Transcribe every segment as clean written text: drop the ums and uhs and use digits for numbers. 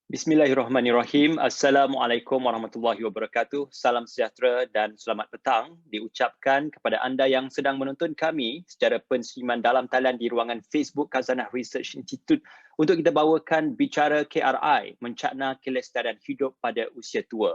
Bismillahirrahmanirrahim. Assalamualaikum warahmatullahi wabarakatuh. Salam sejahtera dan selamat petang diucapkan kepada anda yang sedang menonton kami secara pensiman dalam talian di ruangan Facebook Khazanah Research Institute untuk kita bawakan Bicara KRI, Mencakna Kelestarian Hidup pada Usia Tua.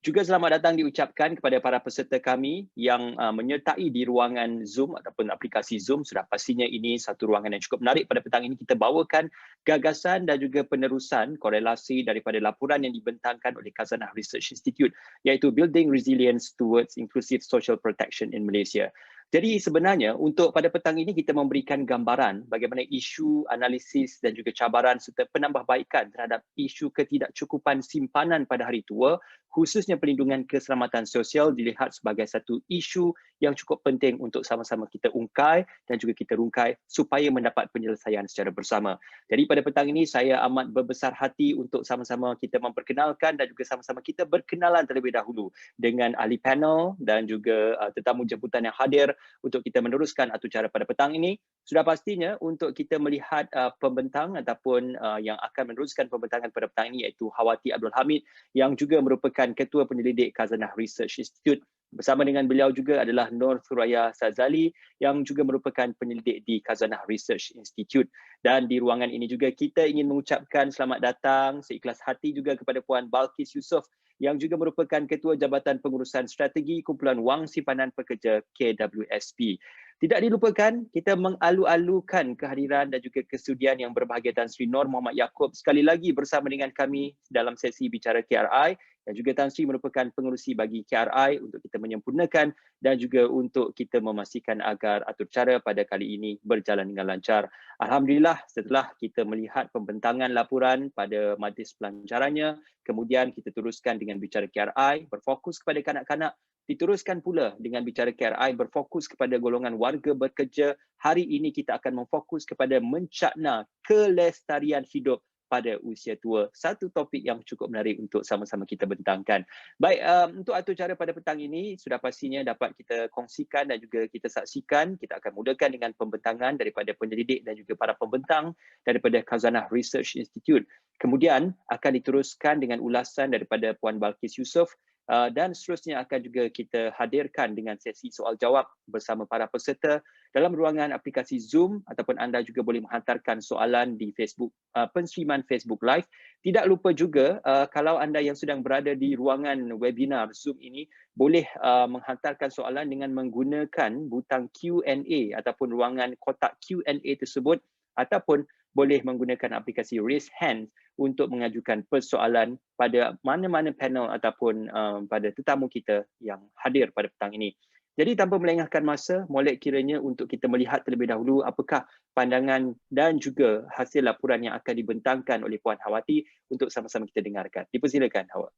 Juga selamat datang diucapkan kepada para peserta kami yang menyertai di ruangan Zoom ataupun aplikasi Zoom. Sudah pastinya ini satu ruangan yang cukup menarik. Pada petang ini kita bawakan gagasan dan juga penerusan korelasi daripada laporan yang dibentangkan oleh Khazanah Research Institute, iaitu Building Resilience Towards Inclusive Social Protection in Malaysia. Jadi sebenarnya untuk pada petang ini kita memberikan gambaran bagaimana isu, analisis dan juga cabaran serta penambahbaikan terhadap isu ketidakcukupan simpanan pada hari tua, khususnya perlindungan keselamatan sosial dilihat sebagai satu isu yang cukup penting untuk sama-sama kita ungkai dan juga kita rungkai supaya mendapat penyelesaian secara bersama. Jadi pada petang ini saya amat berbesar hati untuk sama-sama kita memperkenalkan dan juga sama-sama kita berkenalan terlebih dahulu dengan ahli panel dan juga tetamu jemputan yang hadir untuk kita meneruskan acara pada petang ini. Sudah pastinya untuk kita melihat pembentang ataupun yang akan meneruskan pembentangan pada petang ini iaitu Hawati Abdul Hamid yang juga merupakan Ketua Penyelidik Khazanah Research Institute. Bersama dengan beliau juga adalah Nur Thuraya Sazali yang juga merupakan penyelidik di Khazanah Research Institute. Dan di ruangan ini juga kita ingin mengucapkan selamat datang seikhlas hati juga kepada Puan Balkis Yusof yang juga merupakan Ketua Jabatan Pengurusan Strategi Kumpulan Wang Simpanan Pekerja KWSP. Tidak dilupakan, kita mengalu-alukan kehadiran dan juga kesudian yang berbahagia Tan Sri Nur Muhammad Yaakob sekali lagi bersama dengan kami dalam sesi Bicara KRI, dan juga Tan Sri merupakan pengerusi bagi KRI untuk kita menyempurnakan dan juga untuk kita memastikan agar acara pada kali ini berjalan dengan lancar. Alhamdulillah, setelah kita melihat pembentangan laporan pada majlis pelancarannya, kemudian kita teruskan dengan Bicara KRI berfokus kepada kanak-kanak, diteruskan pula dengan Bicara KRI berfokus kepada golongan warga bekerja. Hari ini kita akan memfokus kepada mencakna kelestarian hidup pada usia tua. Satu topik yang cukup menarik untuk sama-sama kita bentangkan. Baik, untuk acara pada petang ini sudah pastinya dapat kita kongsikan dan juga kita saksikan. Kita akan mulakan dengan pembentangan daripada penyelidik dan juga para pembentang daripada Khazanah Research Institute. Kemudian akan diteruskan dengan ulasan daripada Puan Balkis Yusof. Dan seterusnya akan juga kita hadirkan dengan sesi soal jawab bersama para peserta dalam ruangan aplikasi Zoom, ataupun anda juga boleh menghantarkan soalan di Facebook, penstreaman Facebook Live. Tidak lupa juga kalau anda yang sedang berada di ruangan webinar Zoom ini boleh menghantarkan soalan dengan menggunakan butang Q&A ataupun ruangan kotak Q&A tersebut, ataupun boleh menggunakan aplikasi Raise Hand untuk mengajukan persoalan pada mana-mana panel ataupun pada tetamu kita yang hadir pada petang ini. Jadi tanpa melengahkan masa, molek kiranya untuk kita melihat terlebih dahulu apakah pandangan dan juga hasil laporan yang akan dibentangkan oleh Puan Hawati untuk sama-sama kita dengarkan. Dipersilakan, Hawa.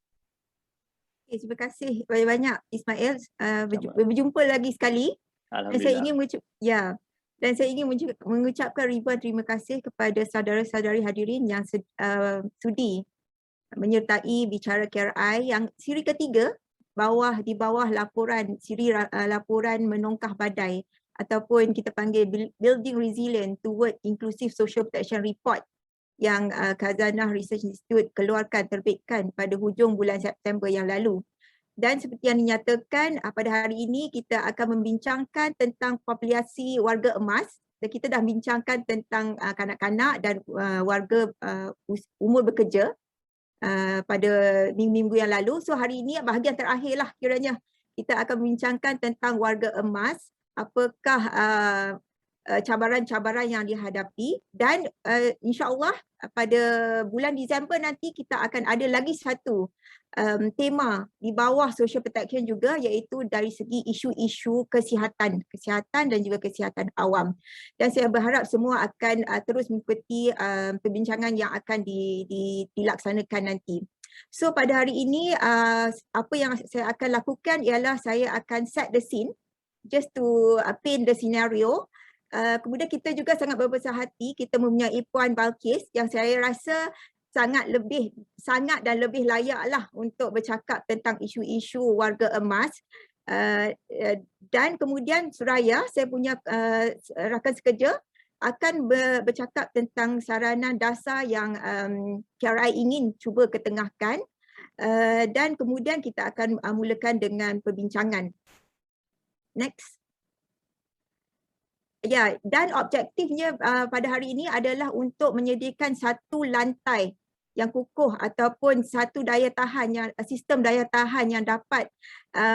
Okay, terima kasih banyak-banyak Ismail. Berjumpa lagi sekali. Alhamdulillah. Dan saya ingin mengucapkan ribuan terima kasih kepada saudara-saudari hadirin yang sudi menyertai Bicara KRI yang siri ketiga di bawah laporan laporan menongkah badai ataupun kita panggil Building Resilience Towards Inclusive Social Protection Report yang Khazanah Research Institute terbitkan pada hujung bulan September yang lalu. Dan seperti yang dinyatakan, pada hari ini kita akan membincangkan tentang populasi warga emas. Dan kita dah bincangkan tentang kanak-kanak dan warga umur bekerja pada minggu-minggu yang lalu. So hari ini bahagian terakhir lah kiranya. Kita akan membincangkan tentang warga emas, apakah cabaran-cabaran yang dihadapi, dan insya-Allah pada bulan Disember nanti kita akan ada lagi satu tema di bawah social protection juga, iaitu dari segi isu-isu kesihatan dan juga kesihatan awam. Dan saya berharap semua akan terus mengikuti perbincangan yang akan dilaksanakan nanti. So pada hari ini apa yang saya akan lakukan ialah saya akan set the scene just to paint the scenario. Kemudian kita juga sangat berbesar hati kita mempunyai Puan Balkis yang saya rasa sangat dan lebih layaklah untuk bercakap tentang isu-isu warga emas. Dan kemudian Suraya, saya punya rakan sekerja, akan bercakap tentang saranan dasar yang KRI ingin cuba ketengahkan, dan kemudian kita akan mulakan dengan perbincangan. Next. Ya, dan objektifnya pada hari ini adalah untuk menyediakan satu lantai yang kukuh ataupun satu daya tahan yang sistem daya tahan yang dapat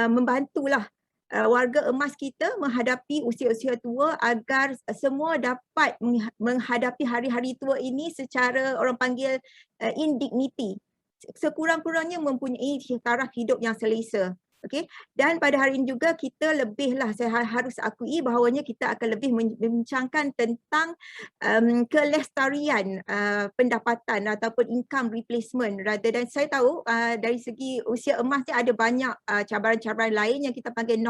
membantulah warga emas kita menghadapi usia-usia tua agar semua dapat menghadapi hari-hari tua ini secara orang panggil in dignity. Sekurang-kurangnya mempunyai taraf hidup yang selesa. Okey, dan pada hari ini juga kita lebihlah, saya harus akui bahawanya kita akan lebih membincangkan tentang kelestarian pendapatan ataupun income replacement, rather than saya tahu dari segi usia emas ni ada banyak cabaran-cabaran lain yang kita panggil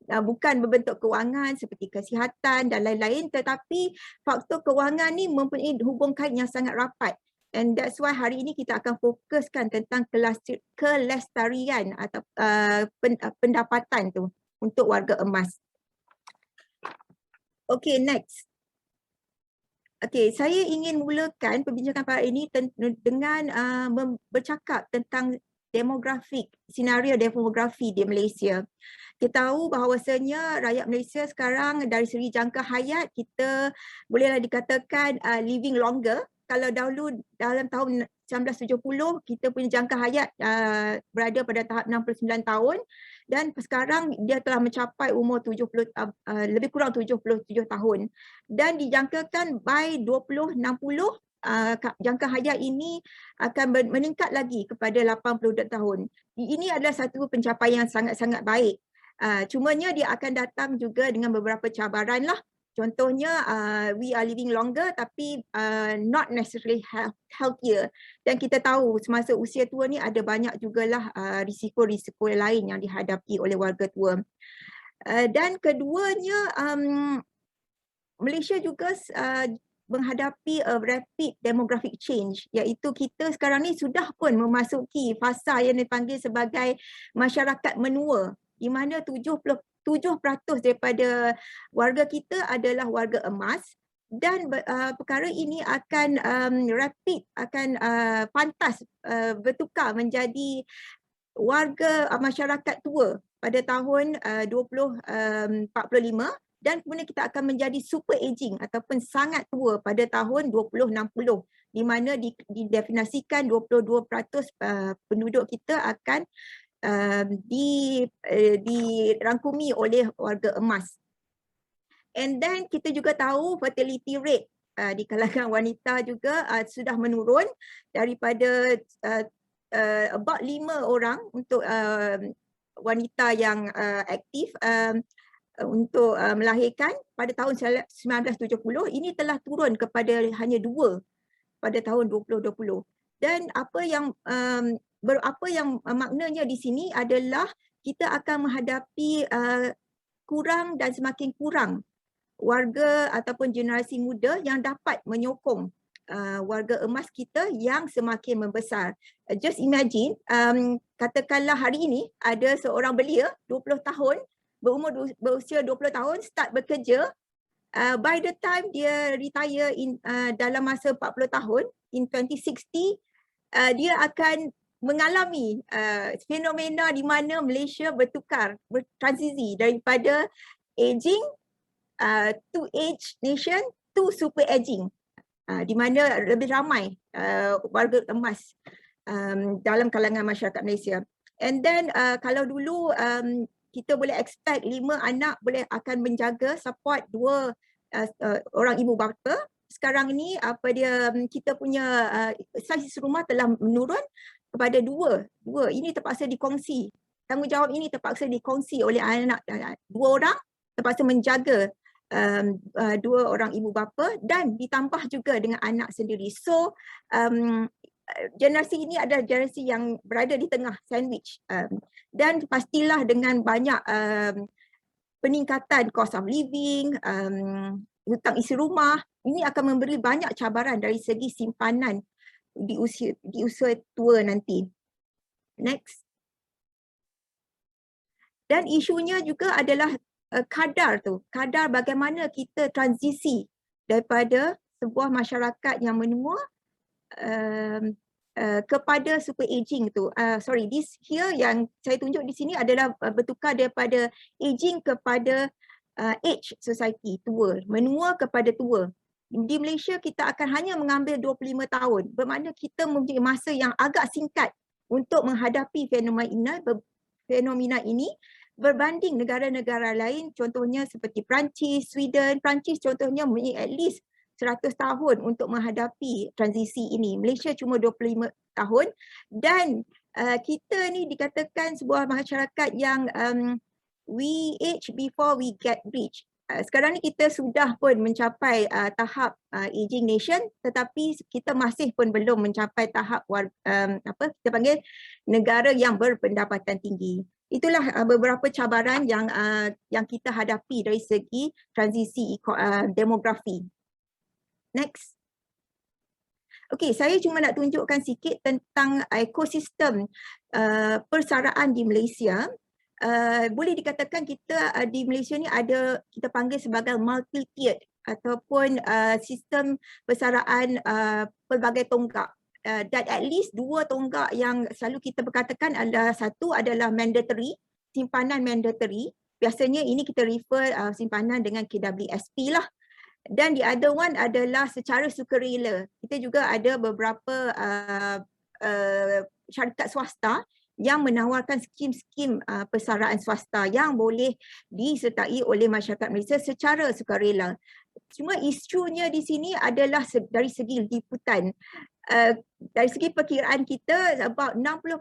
bukan berbentuk kewangan seperti kesihatan dan lain-lain, tetapi faktor kewangan ni mempunyai hubung kait yang sangat rapat. And that's why hari ini kita akan fokuskan tentang kelestarian atau pendapatan tu untuk warga emas. Okay, next. Okay, saya ingin mulakan perbincangan pada ini dengan bercakap tentang senario demografi di Malaysia. Kita tahu bahawasanya rakyat Malaysia sekarang dari segi jangka hayat kita bolehlah dikatakan living longer. Kalau dahulu dalam tahun 1970 kita punya jangka hayat berada pada tahap 69 tahun dan sekarang dia telah mencapai umur lebih kurang 77 tahun dan dijangkakan by 2060 jangka hayat ini akan meningkat lagi kepada 80 tahun. Ini adalah satu pencapaian yang sangat-sangat baik. Cumanya dia akan datang juga dengan beberapa cabaran lah. Contohnya we are living longer tapi not necessarily healthier, dan kita tahu semasa usia tua ni ada banyak jugalah risiko-risiko lain yang dihadapi oleh warga tua. Dan keduanya Malaysia juga menghadapi rapid demographic change, iaitu kita sekarang ni sudah pun memasuki fasa yang dipanggil sebagai masyarakat menua, di mana 77% daripada warga kita adalah warga emas, dan perkara ini akan pantas bertukar menjadi warga masyarakat tua pada tahun 2045, dan kemudian kita akan menjadi super aging ataupun sangat tua pada tahun 2060, di mana didefinisikan 22% penduduk kita akan dirangkumi oleh warga emas. And then kita juga tahu fertility rate di kalangan wanita juga sudah menurun daripada about 5 orang untuk wanita yang aktif untuk melahirkan pada tahun 1970, ini telah turun kepada hanya 2 pada tahun 2020. Dan apa yang maknanya di sini adalah kita akan menghadapi kurang dan semakin kurang warga ataupun generasi muda yang dapat menyokong warga emas kita yang semakin membesar. Just imagine, katakanlah hari ini ada seorang belia 20 tahun, berusia 20 tahun, start bekerja. By the time dia retire dalam masa 40 tahun, in 2060, dia akan mengalami fenomena di mana Malaysia bertransisi daripada aging to age nation to super aging, di mana lebih ramai warga emas dalam kalangan masyarakat Malaysia. And then kalau dulu kita boleh expect 5 anak akan menjaga support 2 orang ibu bapa, sekarang ini kita punya saiz rumah telah menurun kepada 2. Ini terpaksa dikongsi. Tanggungjawab ini terpaksa dikongsi oleh anak 2 orang, terpaksa menjaga 2 orang ibu bapa dan ditambah juga dengan anak sendiri. So generasi ini adalah generasi yang berada di tengah sandwich, dan pastilah dengan banyak peningkatan cost of living, hutang isi rumah, ini akan memberi banyak cabaran dari segi simpanan di usia tua nanti. Next. Dan isunya juga adalah kadar bagaimana kita transisi daripada sebuah masyarakat yang menua kepada super aging tu. This here yang saya tunjuk di sini adalah bertukar daripada aging kepada age society, tua, menua kepada tua. Di Malaysia kita akan hanya mengambil 25 tahun, bermakna kita mempunyai masa yang agak singkat untuk menghadapi fenomena ini berbanding negara-negara lain, contohnya seperti Perancis, Sweden. Perancis contohnya mempunyai at least 100 tahun untuk menghadapi transisi ini. Malaysia cuma 25 tahun dan kita ni dikatakan sebuah masyarakat yang we age before we get rich. Sekarang ni kita sudah pun mencapai tahap aging nation, tetapi kita masih pun belum mencapai tahap kita panggil negara yang berpendapatan tinggi. Itulah beberapa cabaran yang kita hadapi dari segi transisi demografi. Next. Okey, saya cuma nak tunjukkan sikit tentang ekosistem persaraan di Malaysia. Boleh dikatakan kita di Malaysia ni ada, kita panggil sebagai multi-tiered ataupun sistem persaraan pelbagai tonggak. Dan at least 2 tonggak yang selalu kita berkatakan adalah, satu adalah mandatory, simpanan mandatory. Biasanya ini kita refer simpanan dengan KWSP lah. Dan the other one adalah secara sukarela. Kita juga ada beberapa syarikat swasta yang menawarkan skim-skim persaraan swasta yang boleh disertai oleh masyarakat Malaysia secara sukarela. Cuma isunya di sini adalah dari segi liputan. Dari segi perkiraan kita, about 60%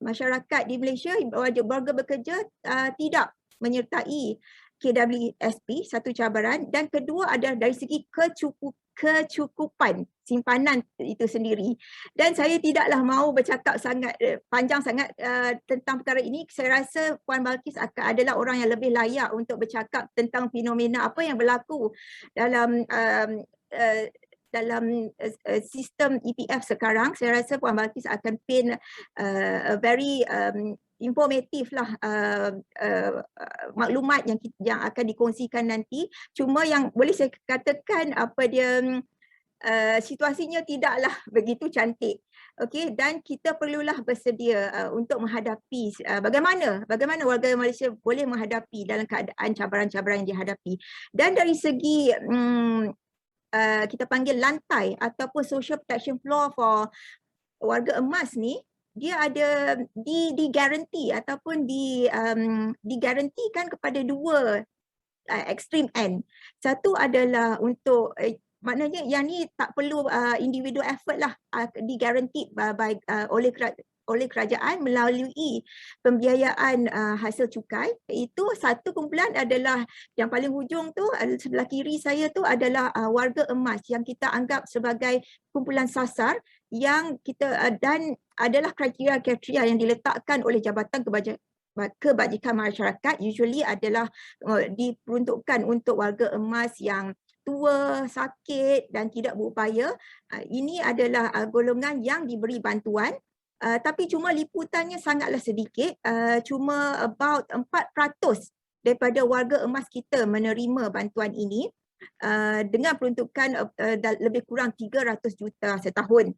masyarakat di Malaysia warga bekerja tidak menyertai KWSP, satu cabaran, dan kedua adalah dari segi kecukupan simpanan itu sendiri. Dan saya tidaklah mahu bercakap panjang sangat tentang perkara ini. Saya rasa Puan Balkis adalah orang yang lebih layak untuk bercakap tentang fenomena apa yang berlaku dalam sistem EPF sekarang. Saya rasa Puan Balkis akan paint very informatif lah maklumat yang akan dikongsikan nanti. Cuma yang boleh saya katakan situasinya tidaklah begitu cantik. Okey, dan kita perlulah bersedia untuk menghadapi bagaimana warga Malaysia boleh menghadapi dalam keadaan cabaran-cabaran yang dihadapi. Dan dari segi kita panggil lantai ataupun social protection floor for warga emas ni, dia ada digaranti ataupun digarantikan kepada 2 extreme end. Satu adalah untuk maknanya yang ni tak perlu individual effort lah, digaranti oleh kerajaan melalui pembiayaan hasil cukai. Itu satu kumpulan adalah yang paling hujung tu, sebelah kiri saya tu adalah warga emas yang kita anggap sebagai kumpulan sasar yang kita dan adalah kriteria yang diletakkan oleh Jabatan Kebajikan Masyarakat, usually adalah diperuntukkan untuk warga emas yang tua, sakit dan tidak berupaya. Ini adalah golongan yang diberi bantuan. Tapi cuma liputannya sangatlah sedikit, cuma about 4% daripada warga emas kita menerima bantuan ini dengan peruntukan lebih kurang 300 juta setahun.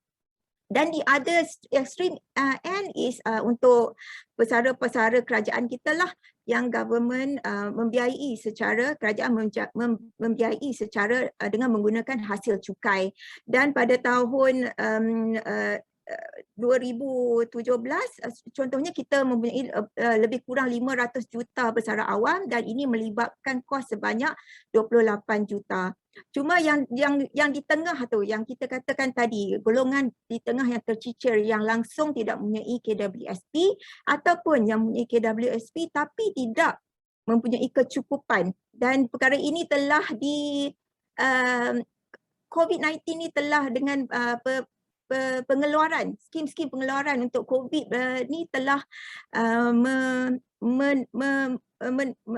Dan the other extreme end is untuk pesara-pesara kerajaan kita lah, yang government membiayai secara, kerajaan membiayai secara dengan menggunakan hasil cukai. Dan pada tahun 2017 contohnya kita mempunyai lebih kurang 500 juta pesara awam dan ini melibatkan kos sebanyak 28 juta. Cuma yang di tengah tu yang kita katakan tadi, golongan di tengah yang tercicir yang langsung tidak mempunyai KWSP ataupun yang mempunyai KWSP tapi tidak mempunyai kecukupan, dan perkara ini telah COVID-19 ni telah dengan pengeluaran, skim-skim pengeluaran untuk COVID ni telah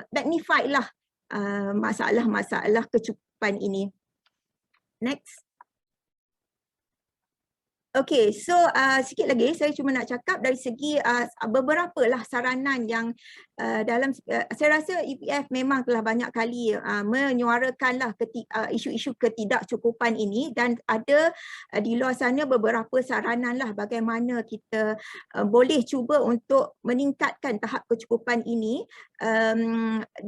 magnify lah masalah kecukupan ini. Next. Okay, so sikit lagi saya cuma nak cakap dari segi beberapa lah saranan yang dalam saya rasa EPF memang telah banyak kali menyuarakanlah isu-isu ketidakcukupan ini, dan ada di luar sana beberapa saranan lah bagaimana kita boleh cuba untuk meningkatkan tahap kecukupan ini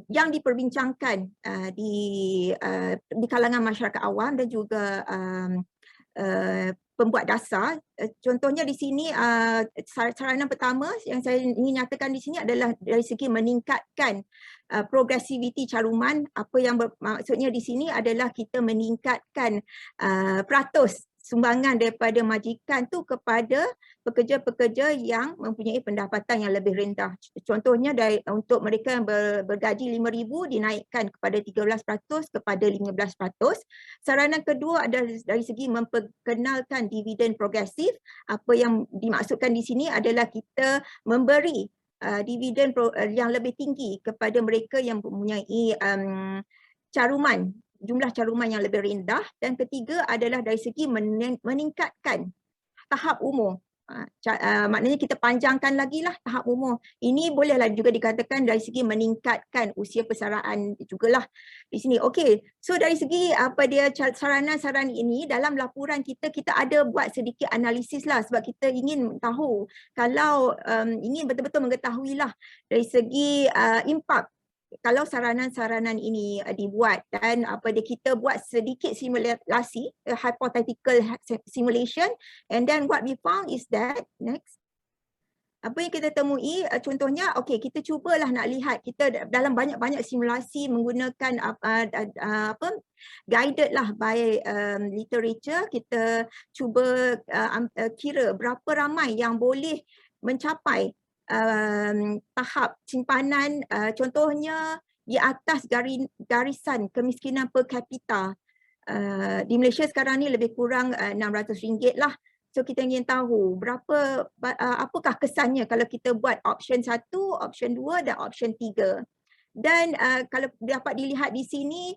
yang diperbincangkan di kalangan masyarakat awam dan juga pembuat dasar. Contohnya di sini saranan pertama yang saya ingin nyatakan di sini adalah dari segi meningkatkan progresiviti caruman. Apa yang maksudnya di sini adalah kita meningkatkan peratus sumbangan daripada majikan tu kepada pekerja-pekerja yang mempunyai pendapatan yang lebih rendah. Contohnya untuk mereka yang bergaji 5,000 dinaikkan kepada 13% kepada 15%. Saranan kedua adalah dari segi memperkenalkan dividen progresif. Apa yang dimaksudkan di sini adalah kita memberi dividen yang lebih tinggi kepada mereka yang mempunyai caruman, jumlah caruman yang lebih rendah. Dan ketiga adalah dari segi meningkatkan tahap umur. Maknanya kita panjangkan lagi lah tahap umur. Ini bolehlah juga dikatakan dari segi meningkatkan usia persaraan jugalah di sini. Okey, so dari segi saranan-saranan ini dalam laporan kita ada buat sedikit analisis lah, sebab kita ingin tahu, kalau ingin betul-betul mengetahui lah dari segi impak kalau saranan-saranan ini dibuat, dan kita buat sedikit simulasi, hypothetical simulation, and then what we found is that, next, apa yang kita temui, contohnya, okey, kita cubalah nak lihat, kita dalam banyak-banyak simulasi menggunakan guided lah by literature, kita cuba kira berapa ramai yang boleh mencapai tahap simpanan, contohnya di atas garisan kemiskinan per kapita. Di Malaysia sekarang ni lebih kurang RM600 lah. So kita ingin tahu apakah kesannya kalau kita buat option 1, option 2 dan option 3. Dan kalau dapat dilihat di sini,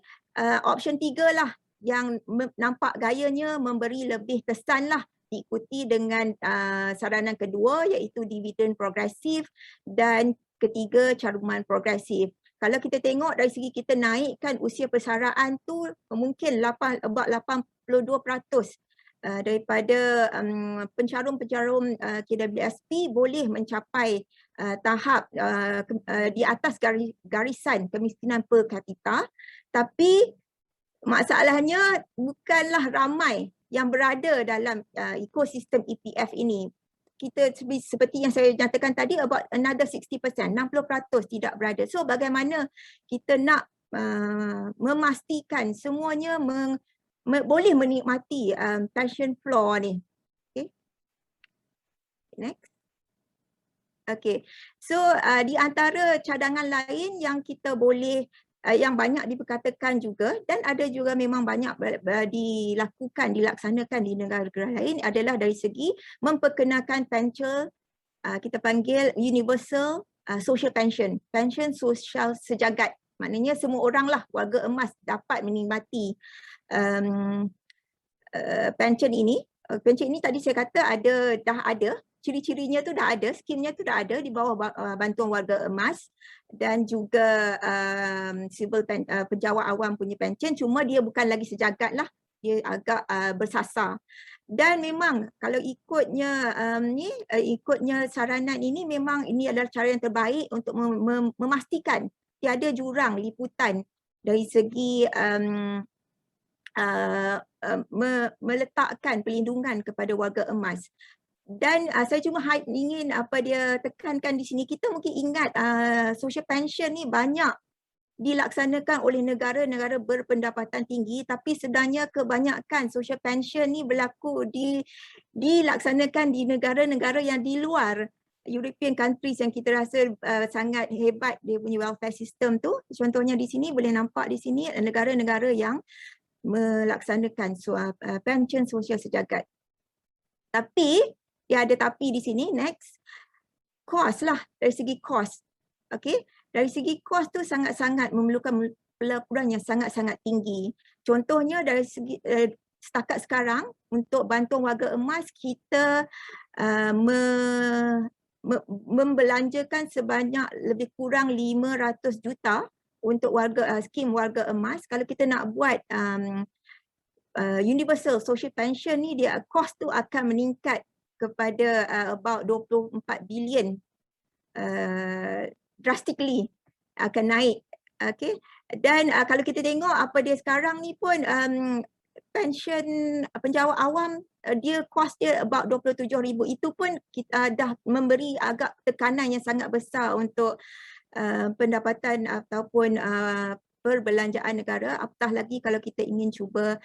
option 3 lah yang nampak gayanya memberi lebih kesan lah, diikuti dengan saranan kedua iaitu dividen progresif, dan ketiga caruman progresif. Kalau kita tengok dari segi kita naikkan usia persaraan tu mungkin about 82% daripada pencarum-pencarum KWSP boleh mencapai tahap di atas garisan kemiskinan per kapita. Tapi masalahnya bukanlah ramai yang berada dalam ekosistem EPF ini. Kita seperti yang saya nyatakan tadi, about another 60%, 60% tidak berada. So bagaimana kita nak memastikan semuanya boleh menikmati pension floor ni. Okay. Next. Okay, so di antara cadangan lain yang kita boleh yang banyak diperkatakan juga, dan ada juga memang banyak dilaksanakan di negara-negara lain, adalah dari segi memperkenalkan pension, kita panggil universal social pension, pension sosial sejagat. Maknanya semua orang lah, warga emas dapat menikmati pension ini. Pension ini tadi saya kata dah ada, ciri-cirinya tu dah ada, skimnya tu dah ada di bawah bantuan warga emas dan juga penjawat awam punya pension, cuma dia bukan lagi sejagat lah, dia agak bersasar. Dan memang kalau ikutnya saranan ini, memang ini adalah cara yang terbaik untuk memastikan tiada jurang liputan dari segi meletakkan perlindungan kepada warga emas. Dan saya cuma ingin tekankan di sini, kita mungkin ingat social pension ni banyak dilaksanakan oleh negara-negara berpendapatan tinggi, tapi sebenarnya kebanyakan social pension ni dilaksanakan di negara-negara yang di luar European countries yang kita rasa sangat hebat dia punya welfare system tu. Contohnya di sini boleh nampak di sini negara-negara yang melaksanakan pension sosial sejagat. Tapi dia ada tapi di sini, next. Kos lah, dari segi kos. Okay, dari segi kos tu sangat-sangat memerlukan pelaporan yang sangat-sangat tinggi. Contohnya dari segi setakat sekarang untuk bantuan warga emas kita membelanjakan sebanyak lebih kurang 500 juta untuk skim warga emas. Kalau kita nak buat universal social pension ni, dia cost tu akan meningkat kepada about 24 bilion, drastically akan naik. Okay. Dan kalau kita tengok apa dia sekarang ni pun, pension penjawat awam, dia cost dia about 27,000. Itu pun kita dah memberi agak tekanan yang sangat besar untuk pendapatan ataupun perbelanjaan negara, apatah lagi kalau kita ingin cuba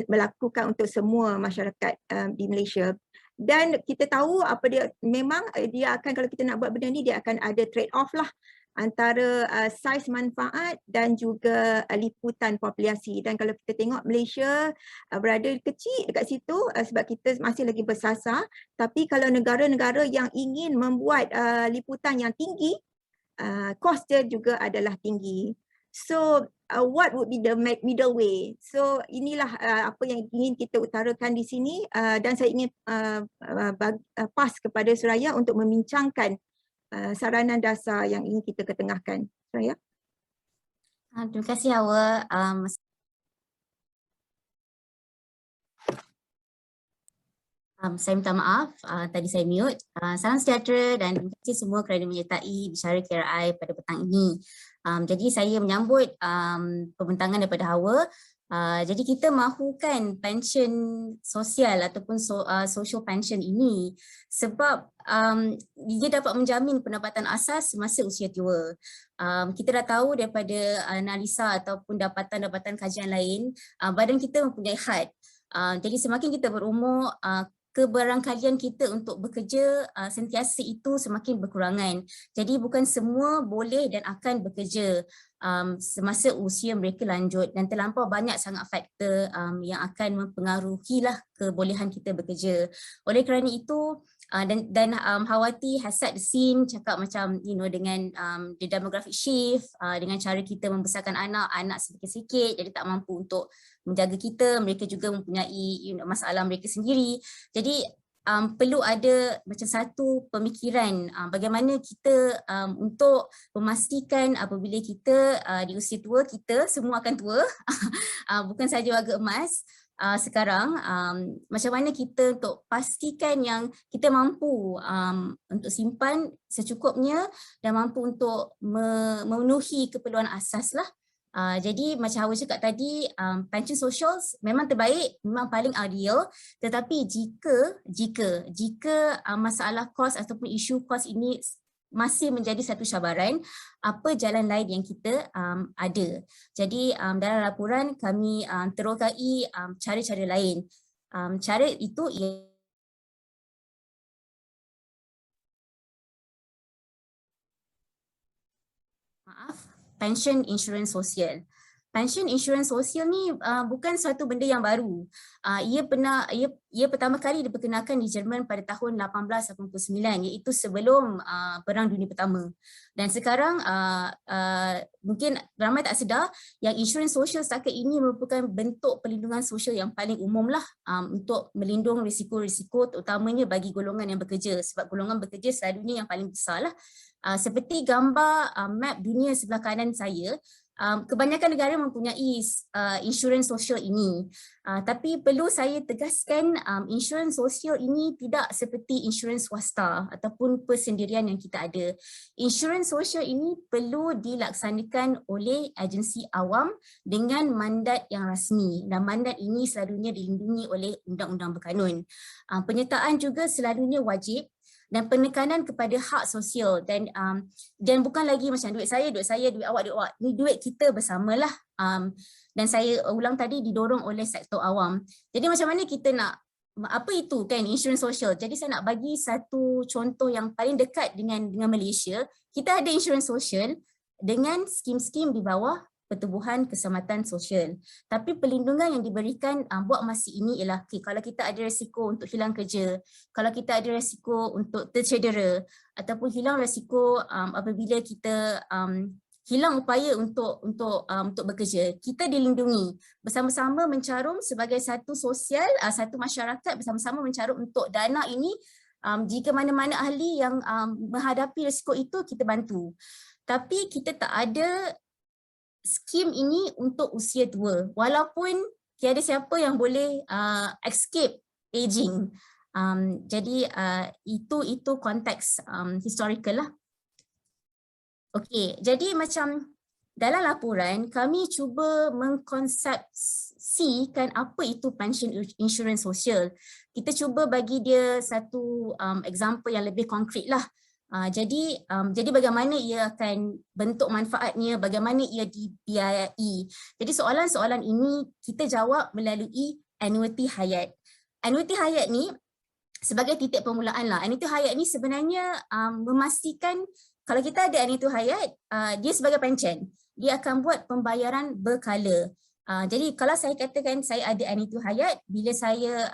melakukan untuk semua masyarakat di Malaysia. Dan kita tahu apa dia, memang dia akan, kalau kita nak buat benda ni, dia akan ada trade off lah antara saiz manfaat dan juga liputan populasi. Dan kalau kita tengok Malaysia berada kecil dekat situ sebab kita masih lagi bersasar, tapi kalau negara-negara yang ingin membuat liputan yang tinggi, kos dia juga adalah tinggi. So what would be the middle way? So inilah apa yang ingin kita utarakan di sini, dan saya ingin pass kepada Suraya untuk membincangkan saranan dasar yang ingin kita ketengahkan. Suraya. Terima kasih Hawa. Saya minta maaf, tadi saya mute. Salam sejahtera dan terima kasih semua kerana menyertai Bicara KRI pada petang ini. Jadi saya menyambut pembentangan daripada Hawa. Jadi kita mahukan pension sosial ataupun social pension ini sebab dia dapat menjamin pendapatan asas semasa usia tua. Kita dah tahu daripada analisa ataupun dapatan-dapatan kajian lain, badan kita mempunyai had. Jadi semakin kita berumur, kebarangkalian kita untuk bekerja sentiasa itu semakin berkurangan. Jadi bukan semua boleh dan akan bekerja semasa usia mereka lanjut, dan terlampau banyak sangat faktor yang akan mempengaruhilah kebolehan kita bekerja. Oleh kerana itu, dan Hawati has set the scene, cakap macam dengan the demographic shift, dengan cara kita membesarkan anak sedikit-sedikit jadi tak mampu untuk menjaga kita, mereka juga mempunyai masalah mereka sendiri. Jadi perlu ada macam satu pemikiran bagaimana kita untuk memastikan apabila kita di usia tua, kita semua akan tua, bukan sahaja warga emas. Sekarang macam mana kita untuk pastikan yang kita mampu untuk simpan secukupnya dan mampu untuk memenuhi keperluan asas lah. Jadi macam Hawa cakap tadi, pension sosial memang terbaik, memang paling ideal, tetapi jika masalah kos ataupun isu kos ini masih menjadi satu cabaran, apa jalan lain yang kita ada. Jadi dalam laporan kami terokai cara-cara lain. Cara itu pension insurans sosial. Pension insurans sosial ni bukan suatu benda yang baru. Ia pertama kali diperkenalkan di Jerman pada tahun 1889, iaitu sebelum Perang Dunia Pertama. Dan sekarang mungkin ramai tak sedar yang insurans sosial setakat ini merupakan bentuk perlindungan sosial yang paling umum lah untuk melindung risiko-risiko terutamanya bagi golongan yang bekerja, sebab golongan bekerja selalunya yang paling besar lah. Seperti gambar map dunia sebelah kanan saya, kebanyakan negara mempunyai insurans sosial ini. Tapi perlu saya tegaskan, insurans sosial ini tidak seperti insurans swasta ataupun persendirian yang kita ada. Insurans sosial ini perlu dilaksanakan oleh agensi awam dengan mandat yang rasmi, dan mandat ini selalunya dilindungi oleh undang-undang berkanun. Penyertaan juga selalunya wajib, dan penekanan kepada hak sosial, dan bukan lagi macam duit saya, duit awak, ni duit kita bersamalah. Dan saya ulang tadi, didorong oleh sektor awam. Jadi macam mana kita nak, apa itu kan insurans sosial? Jadi saya nak bagi satu contoh yang paling dekat dengan Malaysia. Kita ada insurans sosial dengan skim-skim di bawah Pertubuhan Keselamatan Sosial. Tapi perlindungan yang diberikan buat masa ini ialah kalau kita ada risiko untuk hilang kerja, kalau kita ada risiko untuk tercedera, ataupun hilang risiko apabila kita hilang upaya untuk bekerja. Kita dilindungi bersama-sama mencarum sebagai satu sosial, satu masyarakat bersama-sama mencarum untuk dana ini. Jika mana-mana ahli yang menghadapi risiko itu, kita bantu. Tapi kita tak ada skim ini untuk usia tua, walaupun tiada siapa yang boleh escape aging. Jadi itu konteks historical lah. Okey, jadi macam dalam laporan kami cuba mengkonsepsikan apa itu pension insurance sosial. Kita cuba bagi dia satu example yang lebih konkret lah. Jadi bagaimana ia akan bentuk manfaatnya, bagaimana ia dibiayai. Jadi soalan-soalan ini kita jawab melalui annuity hayat. Annuity hayat ni sebagai titik permulaan lah. Annuity hayat ni sebenarnya memastikan kalau kita ada annuity hayat, dia sebagai pencen. Dia akan buat pembayaran berkala. Jadi kalau saya katakan saya ada annuity hayat, bila saya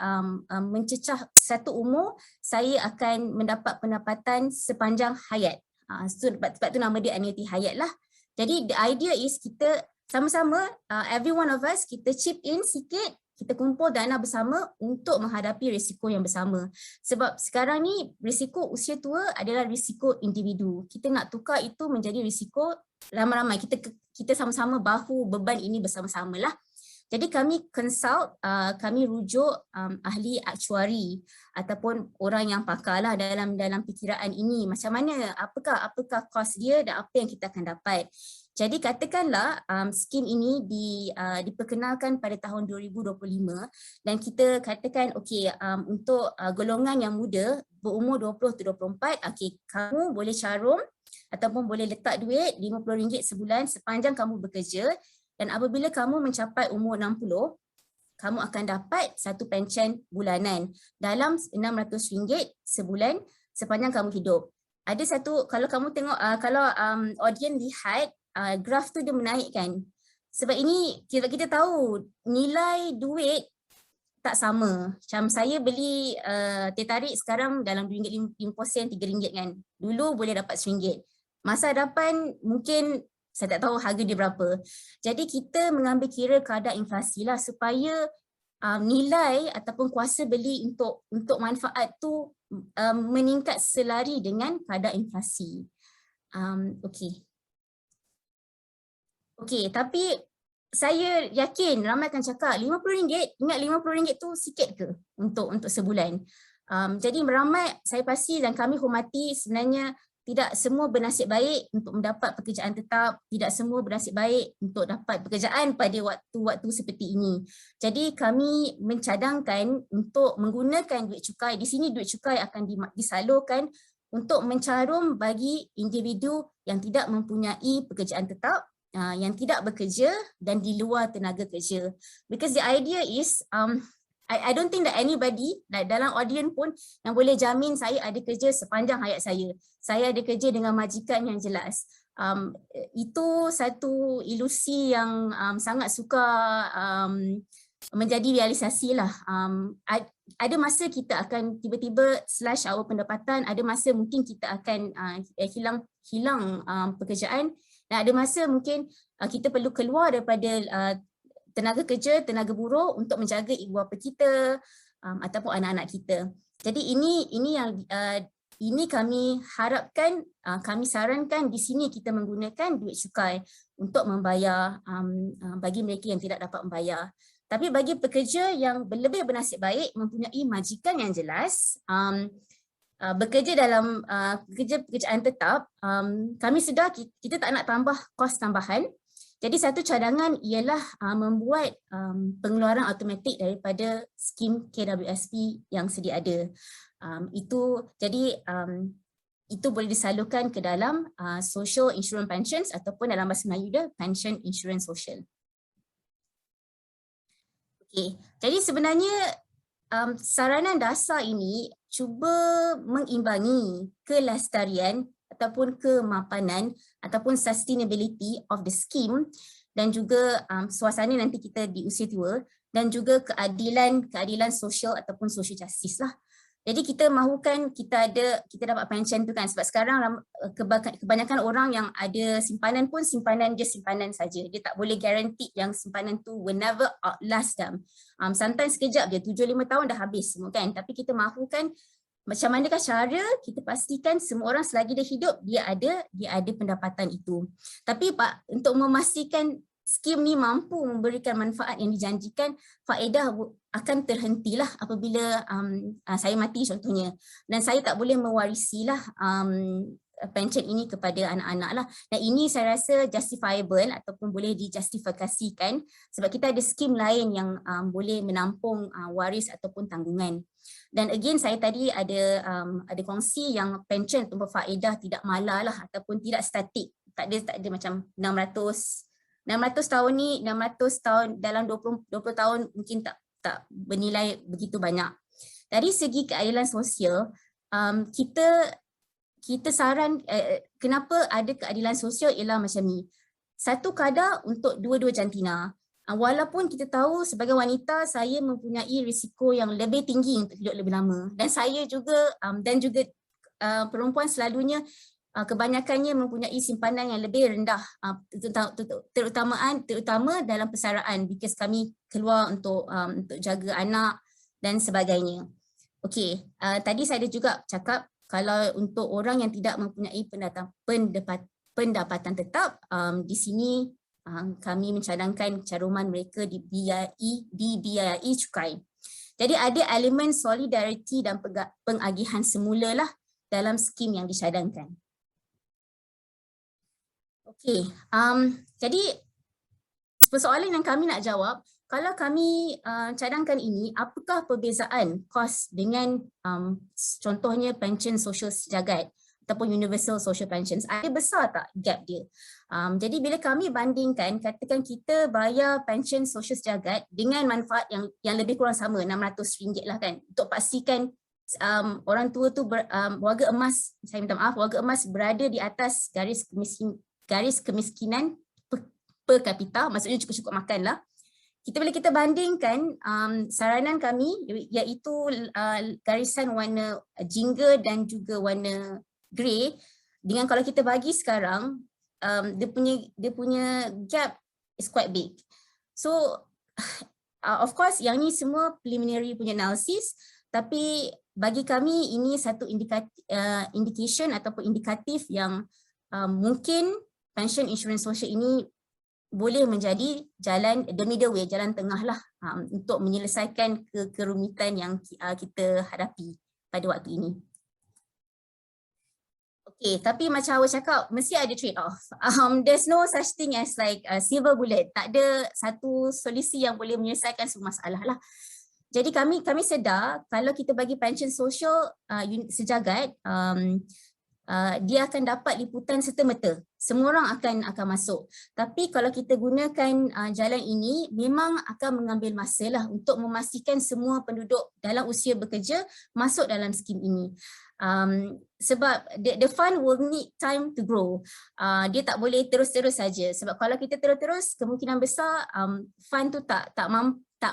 mencecah satu umur, saya akan mendapat pendapatan sepanjang hayat. Sebab tu nama dia annuity hayat lah. Jadi the idea is kita sama-sama, every one of us, kita chip in sikit, kita kumpul dana bersama untuk menghadapi risiko yang bersama. Sebab sekarang ni risiko usia tua adalah risiko individu. Kita nak tukar itu menjadi risiko ramai-ramai. Kita sama-sama bahu beban ini bersama-sama lah. Jadi kami consult, kami rujuk ahli aktuari ataupun orang yang pakar lah dalam perkiraan ini. Macam mana, apakah kos dia dan apa yang kita akan dapat. Jadi katakanlah skim ini diperkenalkan pada tahun 2025 dan kita katakan okey, untuk golongan yang muda berumur 20 to 24, okey, kamu boleh carum ataupun boleh letak duit RM50 sebulan sepanjang kamu bekerja, dan apabila kamu mencapai umur 60, kamu akan dapat satu pencen bulanan dalam RM600 sebulan sepanjang kamu hidup. Ada satu, kalau kamu tengok, kalau audience lihat, graf tu dia menaik kan. Sebab ini kita tahu nilai duit tak sama. Macam saya beli teh tarik sekarang dalam RM2.50 RM3 kan. Dulu boleh dapat RM1. Masa hadapan mungkin saya tak tahu harga dia berapa. Jadi kita mengambil kira kadar inflasi lah supaya nilai ataupun kuasa beli untuk manfaat tu meningkat selari dengan kadar inflasi. Okey, tapi saya yakin ramai akan cakap RM50, ingat RM50 tu sikit ke untuk sebulan. Jadi ramai, saya pasti dan kami hormati, sebenarnya tidak semua bernasib baik untuk mendapat pekerjaan tetap, tidak semua bernasib baik untuk dapat pekerjaan pada waktu-waktu seperti ini. Jadi kami mencadangkan untuk menggunakan duit cukai. Di sini duit cukai akan disalurkan untuk mencarum bagi individu yang tidak mempunyai pekerjaan tetap, yang tidak bekerja dan di luar tenaga kerja. Because the idea is, I don't think that anybody dalam audience pun yang boleh jamin saya ada kerja sepanjang hayat saya. Saya ada kerja dengan majikan yang jelas. Itu satu ilusi yang sangat sukar menjadi realisasi lah. Ada masa kita akan tiba-tiba slash our pendapatan, ada masa mungkin kita akan hilang pekerjaan, dan ada masa mungkin kita perlu keluar daripada tenaga kerja, tenaga buruh untuk menjaga ibu bapa kita ataupun anak-anak kita. Jadi ini kami harapkan, kami sarankan di sini kita menggunakan duit cukai untuk membayar bagi mereka yang tidak dapat membayar. Tapi bagi pekerja yang lebih bernasib baik, mempunyai majikan yang jelas, bekerja dalam pekerjaan tetap, kami sedar kita tak nak tambah kos tambahan. Jadi satu cadangan ialah membuat pengeluaran automatik daripada skim KWSP yang sedia ada. Itu boleh disalurkan ke dalam social insurance pensions ataupun dalam bahasa Melayu dia pension insurance social. Okey, jadi sebenarnya saranan dasar ini cuba mengimbangi kelestarian ataupun kemapanan ataupun sustainability of the scheme, dan juga suasana nanti kita di usia tua, dan juga keadilan sosial ataupun social justice lah. Jadi kita mahukan kita dapat pension tu kan, sebab sekarang kebanyakan orang yang ada simpanan pun simpanan saja. Dia tak boleh guarantee yang simpanan tu will never outlast them. Sometimes sekejap je, 7-5 tahun dah habis semua kan. Tapi kita mahukan macam manakah cara kita pastikan semua orang selagi dia hidup dia ada pendapatan itu. Tapi Pak, untuk memastikan skim ni mampu memberikan manfaat yang dijanjikan, faedah akan terhentilah apabila saya mati contohnya, dan saya tak boleh mewarisilah pension ini kepada anak-anak lah. Dan ini saya rasa justifiable ataupun boleh dijustifikasikan sebab kita ada skim lain yang boleh menampung waris ataupun tanggungan. Dan again saya tadi ada kongsi yang pension atau faedah tidak malah lah ataupun tidak statik. Tak ada macam 600 tahun ni, 600 tahun dalam 20 tahun mungkin tak bernilai begitu banyak. Dari segi keadilan sosial, kita saran kenapa ada keadilan sosial ialah macam ni. Satu kadar untuk dua-dua jantina. Walaupun kita tahu sebagai wanita saya mempunyai risiko yang lebih tinggi untuk hidup lebih lama, dan saya juga perempuan selalunya kebanyakannya mempunyai simpanan yang lebih rendah, terutama dalam persaraan, because kami keluar untuk jaga anak dan sebagainya. Okey, tadi saya ada juga cakap kalau untuk orang yang tidak mempunyai pendapatan tetap, di sini kami mencadangkan caruman mereka dibiayai cukai. Jadi ada elemen solidariti dan pengagihan semula lah dalam skim yang dicadangkan. Okey, jadi persoalan yang kami nak jawab, kalau kami cadangkan ini, apakah perbezaan kos dengan contohnya pension sosial sejagat ataupun universal social pensions? Ada besar tak gap dia? Jadi bila kami bandingkan, katakan kita bayar pension sosial sejagat dengan manfaat yang lebih kurang sama, RM600 lah kan, untuk pastikan orang tua tu warga emas, saya minta maaf, warga emas berada di atas garis kemiskinan per kapita, maksudnya cukup-cukup makan lah. Bila kita bandingkan, saranan kami iaitu garisan warna jingga dan juga warna grey, dengan kalau kita bagi sekarang, dia punya gap is quite big. So of course yang ni semua preliminary punya analysis, tapi bagi kami ini satu indication ataupun indikatif yang mungkin pension insurance sosial ini boleh menjadi jalan the middle way, jalan tengah lah untuk menyelesaikan kerumitan yang kita hadapi pada waktu ini. Okay, tapi macam awak cakap, mesti ada trade off. There's no such thing as like a silver bullet. Tak ada satu solusi yang boleh menyelesaikan semua masalah lah. Jadi kami sedar kalau kita bagi pension sosial sejagat, dia akan dapat liputan serta-merta. Semua orang akan masuk. Tapi kalau kita gunakan jalan ini, memang akan mengambil masa lah untuk memastikan semua penduduk dalam usia bekerja masuk dalam skim ini. Sebab the fund will need time to grow. Dia tak boleh terus-terus saja. Sebab kalau kita terus-terus, kemungkinan besar fund tu tak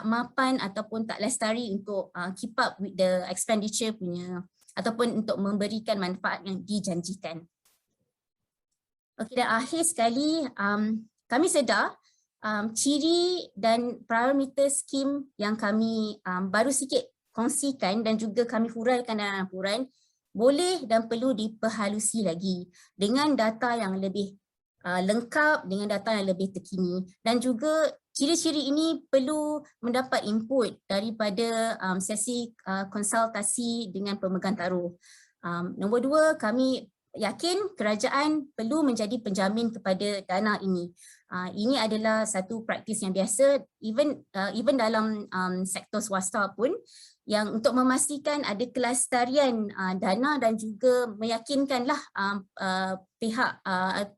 mapan ataupun tak lestari untuk keep up with the expenditure punya, ataupun untuk memberikan manfaat yang dijanjikan. Okey, dan akhir sekali, kami sedar ciri dan parameter skim yang kami baru sikit kongsikan dan juga kami huraikan dalam laporan boleh dan perlu diperhalusi lagi dengan data yang lebih lengkap, dengan data yang lebih terkini, dan juga ciri-ciri ini perlu mendapat input daripada sesi konsultasi dengan pemegang taruh. Nombor dua, kami yakin kerajaan perlu menjadi penjamin kepada dana ini. Ini adalah satu praktis yang biasa, even dalam sektor swasta pun, yang untuk memastikan ada kelestarian dana dan juga meyakinkanlah pihak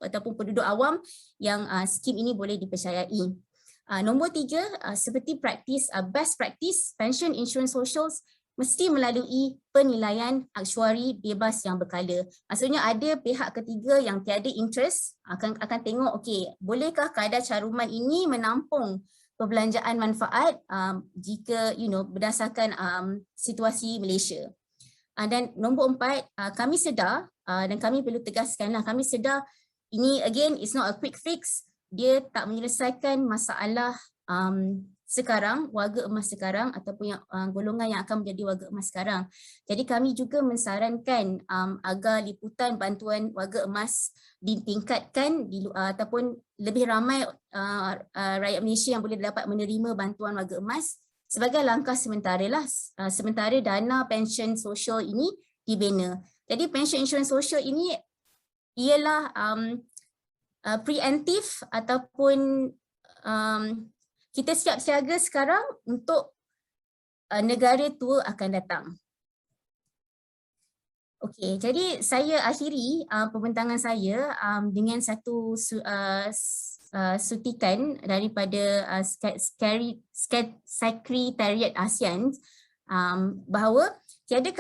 ataupun penduduk awam yang skim ini boleh dipercayai. Nombor tiga, seperti praktis, best practice pension insurance socials mesti melalui penilaian aktuari bebas yang berkala. Maksudnya ada pihak ketiga yang tiada interest akan tengok, okey, bolehkah kadar caruman ini menampung perbelanjaan manfaat jika berdasarkan situasi Malaysia. Dan nombor 4, kami sedar dan kami perlu tegaskanlah, kami sedar ini again it's not a quick fix, dia tak menyelesaikan masalah sekarang, warga emas sekarang ataupun yang golongan yang akan menjadi warga emas sekarang. Jadi kami juga mensarankan agar liputan bantuan warga emas ditingkatkan ataupun lebih ramai rakyat Malaysia yang boleh dapat menerima bantuan warga emas sebagai langkah sementara lah, sementara dana pension sosial ini dibina. Jadi pension insurans sosial ini ialah preemptif ataupun kita siap siaga sekarang untuk negara tua akan datang. Okey, jadi saya akhiri pembentangan saya dengan satu sutikan daripada Sekretariat ASEAN bahawa tiada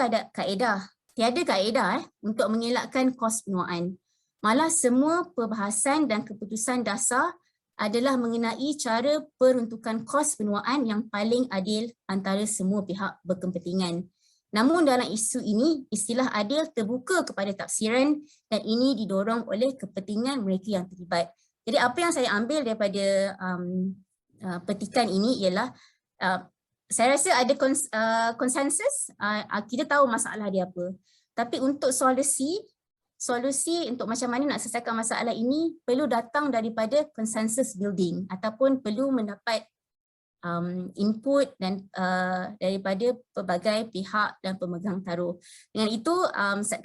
kaedah untuk mengelakkan kos penuaan. Malah semua perbahasan dan keputusan dasar adalah mengenai cara peruntukan kos penuaan yang paling adil antara semua pihak berkepentingan. Namun dalam isu ini, istilah adil terbuka kepada tafsiran dan ini didorong oleh kepentingan mereka yang terlibat. Jadi apa yang saya ambil daripada petikan ini ialah saya rasa ada konsensus, kita tahu masalah dia apa. Tapi untuk solusi untuk macam mana nak selesaikan masalah ini perlu datang daripada consensus building ataupun perlu mendapat input dan daripada pelbagai pihak dan pemegang taruh. Dengan itu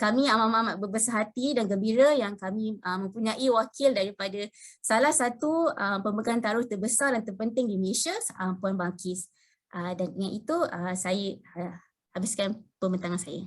kami amat berbesar hati dan gembira yang kami mempunyai wakil daripada salah satu pemegang taruh terbesar dan terpenting di Malaysia, Puan Balkis. Dan dengan itu saya habiskan pembentangan saya.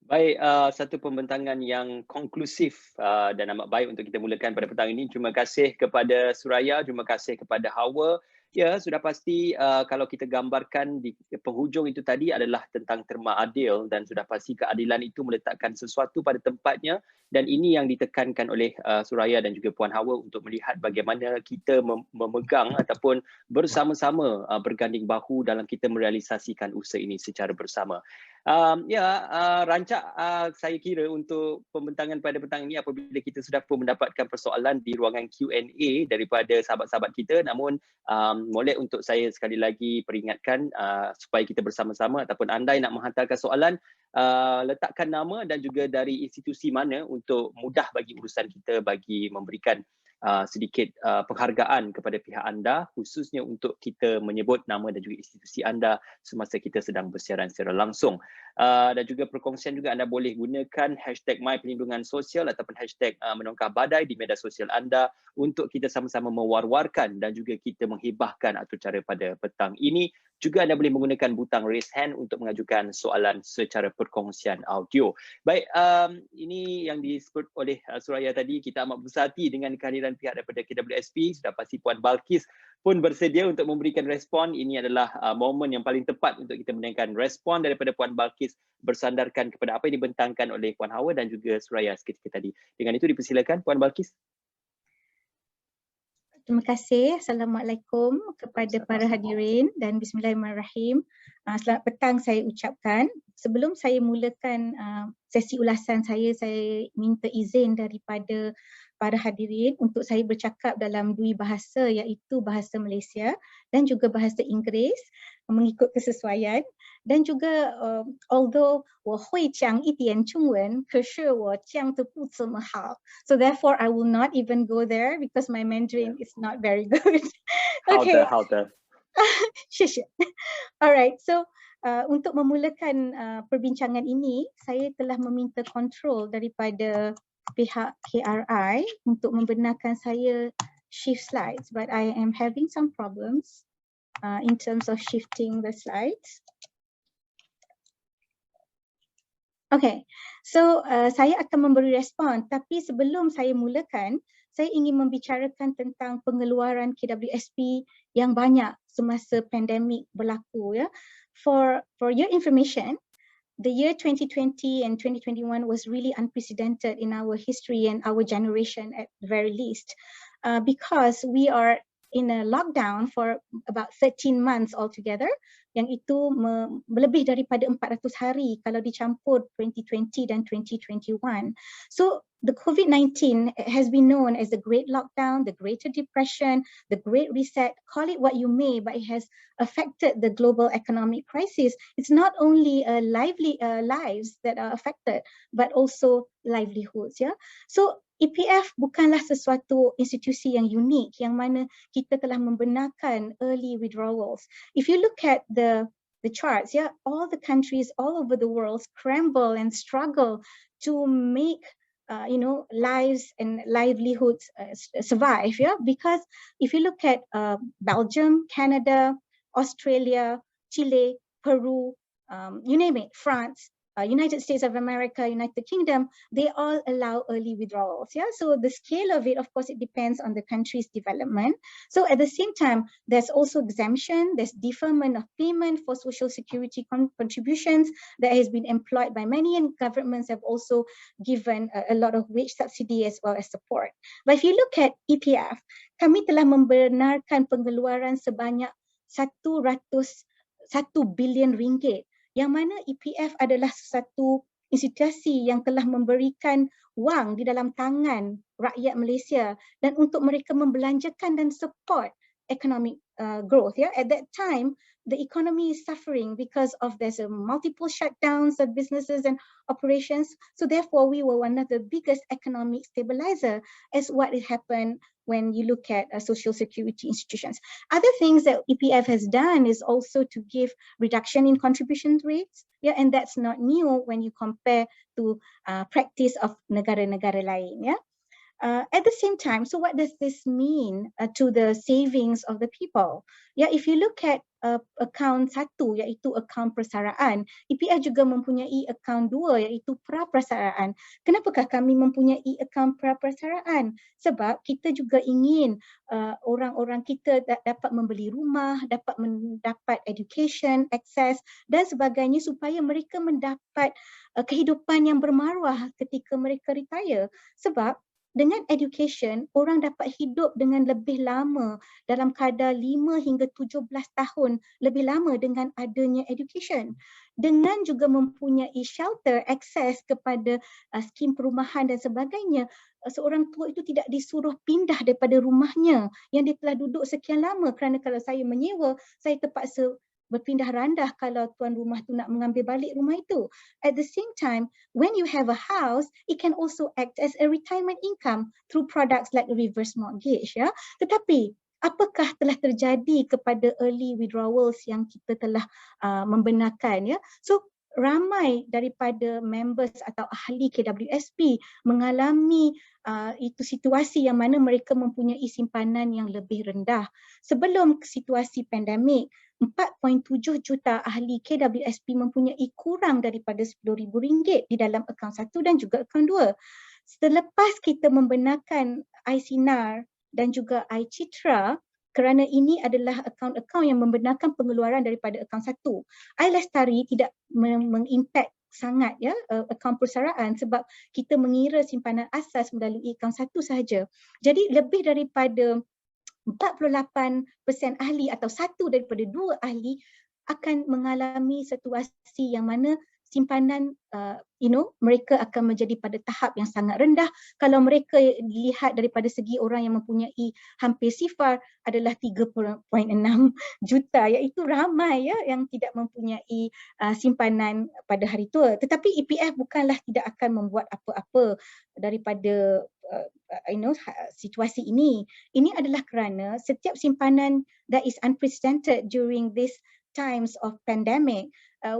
Baik, satu pembentangan yang konklusif dan amat baik untuk kita mulakan pada petang ini. Terima kasih kepada Suraya, terima kasih kepada Hawa. Ya, sudah pasti kalau kita gambarkan di penghujung itu tadi adalah tentang terma adil dan sudah pasti keadilan itu meletakkan sesuatu pada tempatnya dan ini yang ditekankan oleh Suraya dan juga Puan Hawa untuk melihat bagaimana kita memegang ataupun bersama-sama berganding bahu dalam kita merealisasikan usaha ini secara bersama. Rancak saya kira untuk pembentangan pada petang ini apabila kita sudah pun mendapatkan persoalan di ruangan Q&A daripada sahabat-sahabat kita, namun boleh untuk saya sekali lagi peringatkan supaya kita bersama-sama ataupun anda yang nak menghantarkan soalan letakkan nama dan juga dari institusi mana untuk mudah bagi urusan kita bagi memberikan sedikit penghargaan kepada pihak anda khususnya untuk kita menyebut nama dan juga institusi anda semasa kita sedang bersiaran secara langsung. Dan juga perkongsian juga anda boleh gunakan hashtag #myperlindungansosial ataupun hashtag menongkah badai di media sosial anda untuk kita sama-sama mewar-warkan dan juga kita menghibahkan atur cara pada petang ini. Juga anda boleh menggunakan butang raise hand untuk mengajukan soalan secara perkongsian audio. Baik, ini yang disebut oleh Suraya tadi, kita amat besar hati dengan kehadiran pihak daripada KWSP. Sudah pasti Puan Balkis pun bersedia untuk memberikan respon. Ini adalah momen yang paling tepat untuk kita mendengarkan respon daripada Puan Balkis bersandarkan kepada apa yang dibentangkan oleh Puan Hawa dan juga Suraya seketika tadi. Dengan itu dipersilakan Puan Balkis. Terima kasih. Assalamualaikum kepada para hadirin dan bismillahirrahmanirrahim. Selamat petang saya ucapkan. Sebelum saya mulakan sesi ulasan saya minta izin daripada para hadirin untuk saya bercakap dalam dua bahasa iaitu bahasa Malaysia dan juga bahasa Inggeris mengikut kesesuaian dan juga although 我会讲一点中文可是我讲得不怎么好 so therefore I will not even go there because my Mandarin is not very good. Okay. 好的. 谢谢. Alright, so untuk memulakan perbincangan ini saya telah meminta kontrol daripada pihak KRI untuk membenarkan saya shift slides but I am having some problems in terms of shifting the slides. Okay, so saya akan memberi respon tapi sebelum saya mulakan, saya ingin membicarakan tentang pengeluaran KWSP yang banyak semasa pandemik berlaku ya. For your information, the year 2020 and 2021 was really unprecedented in our history and our generation at the very least because we are in a lockdown for about 13 months altogether, yang itu lebih daripada 400 hari kalau dicampur 2020 dan 2021. So the COVID-19 has been known as the Great Lockdown, the Greater Depression, the Great Reset, call it what you may, but it has affected the global economic crisis. It's not only lives that are affected, but also livelihoods. Yeah? So EPF bukanlah sesuatu institusi yang unik yang mana kita telah membenarkan early withdrawals. If you look at the charts, yeah, all the countries all over the world scramble and struggle to make lives and livelihoods survive, yeah, because if you look at Belgium, Canada, Australia, Chile, Peru, you name it, France, United States of America, United Kingdom, they all allow early withdrawals. Yeah, so the scale of it, of course, it depends on the country's development. So at the same time, there's also exemption, there's deferment of payment for social security contributions that has been employed by many, and governments have also given a lot of wage subsidy as well as support. But if you look at EPF, kami telah membenarkan pengeluaran sebanyak 101 bilion ringgit, yang mana EPF adalah satu institusi yang telah memberikan wang di dalam tangan rakyat Malaysia dan untuk mereka membelanjakan dan support economic growth. Yeah, at that time the economy is suffering because of there's a multiple shutdowns of businesses and operations. So therefore we were one of the biggest economic stabilizer as what it happened when you look at social security institutions. Other things that EPF has done is also to give reduction in contribution rates. Yeah, and that's not new when you compare to practice of negara-negara lain. Yeah. At the same time, so what does this mean to the savings of the people? Yeah, if you look at account 1, iaitu account persaraan, EPF juga mempunyai account 2, iaitu pra-persaraan. Kenapakah kami mempunyai account pra-persaraan? Sebab kita juga ingin orang-orang kita dapat membeli rumah, dapat mendapat education, access dan sebagainya supaya mereka mendapat kehidupan yang bermaruah ketika mereka retire. Sebab dengan education, orang dapat hidup dengan lebih lama dalam kadar 5 hingga 17 tahun lebih lama dengan adanya education. Dengan juga mempunyai shelter, akses kepada skim perumahan dan sebagainya, seorang tua itu tidak disuruh pindah daripada rumahnya yang dia telah duduk sekian lama, kerana kalau saya menyewa, saya terpaksa berpindah randah kalau tuan rumah tu nak mengambil balik rumah itu. At the same time, when you have a house, it can also act as a retirement income through products like reverse mortgage. Ya. Tetapi apakah telah terjadi kepada early withdrawals yang kita telah membenarkan? Ya? So ramai daripada members atau ahli KWSP mengalami itu situasi yang mana mereka mempunyai simpanan yang lebih rendah. Sebelum situasi pandemik, 4.7 juta ahli KWSP mempunyai kurang daripada RM10,000 di dalam akaun 1 dan juga akaun 2. Selepas kita membenarkan iSinar dan juga iCitra, kerana ini adalah akaun-akaun yang membenarkan pengeluaran daripada akaun 1, iLestari tidak mengimpact sangat ya akaun persaraan sebab kita mengira simpanan asas melalui akaun 1 sahaja. Jadi lebih daripada 48% ahli atau 1 daripada 2 ahli akan mengalami situasi yang mana simpanan mereka akan menjadi pada tahap yang sangat rendah. Kalau mereka lihat daripada segi orang yang mempunyai hampir sifar adalah 3.6 juta, iaitu ramai ya yang tidak mempunyai simpanan pada hari tua. Tetapi EPF bukanlah tidak akan membuat apa-apa daripada situasi ini. Ini adalah kerana setiap simpanan that is unprecedented during this times of pandemic,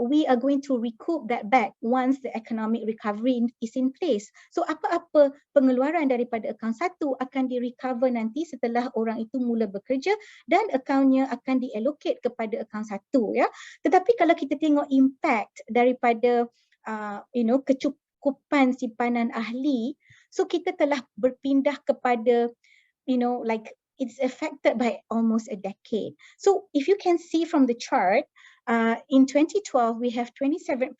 we are going to recoup that back once the economic recovery is in place. So apa-apa pengeluaran daripada akaun 1 akan di-recover nanti setelah orang itu mula bekerja dan akaunnya akan di-allocate kepada akaun 1 ya. Tetapi kalau kita tengok impact daripada kecukupan simpanan ahli, so kita telah berpindah kepada it's affected by almost a decade. So if you can see from the chart, In 2012, we have 27%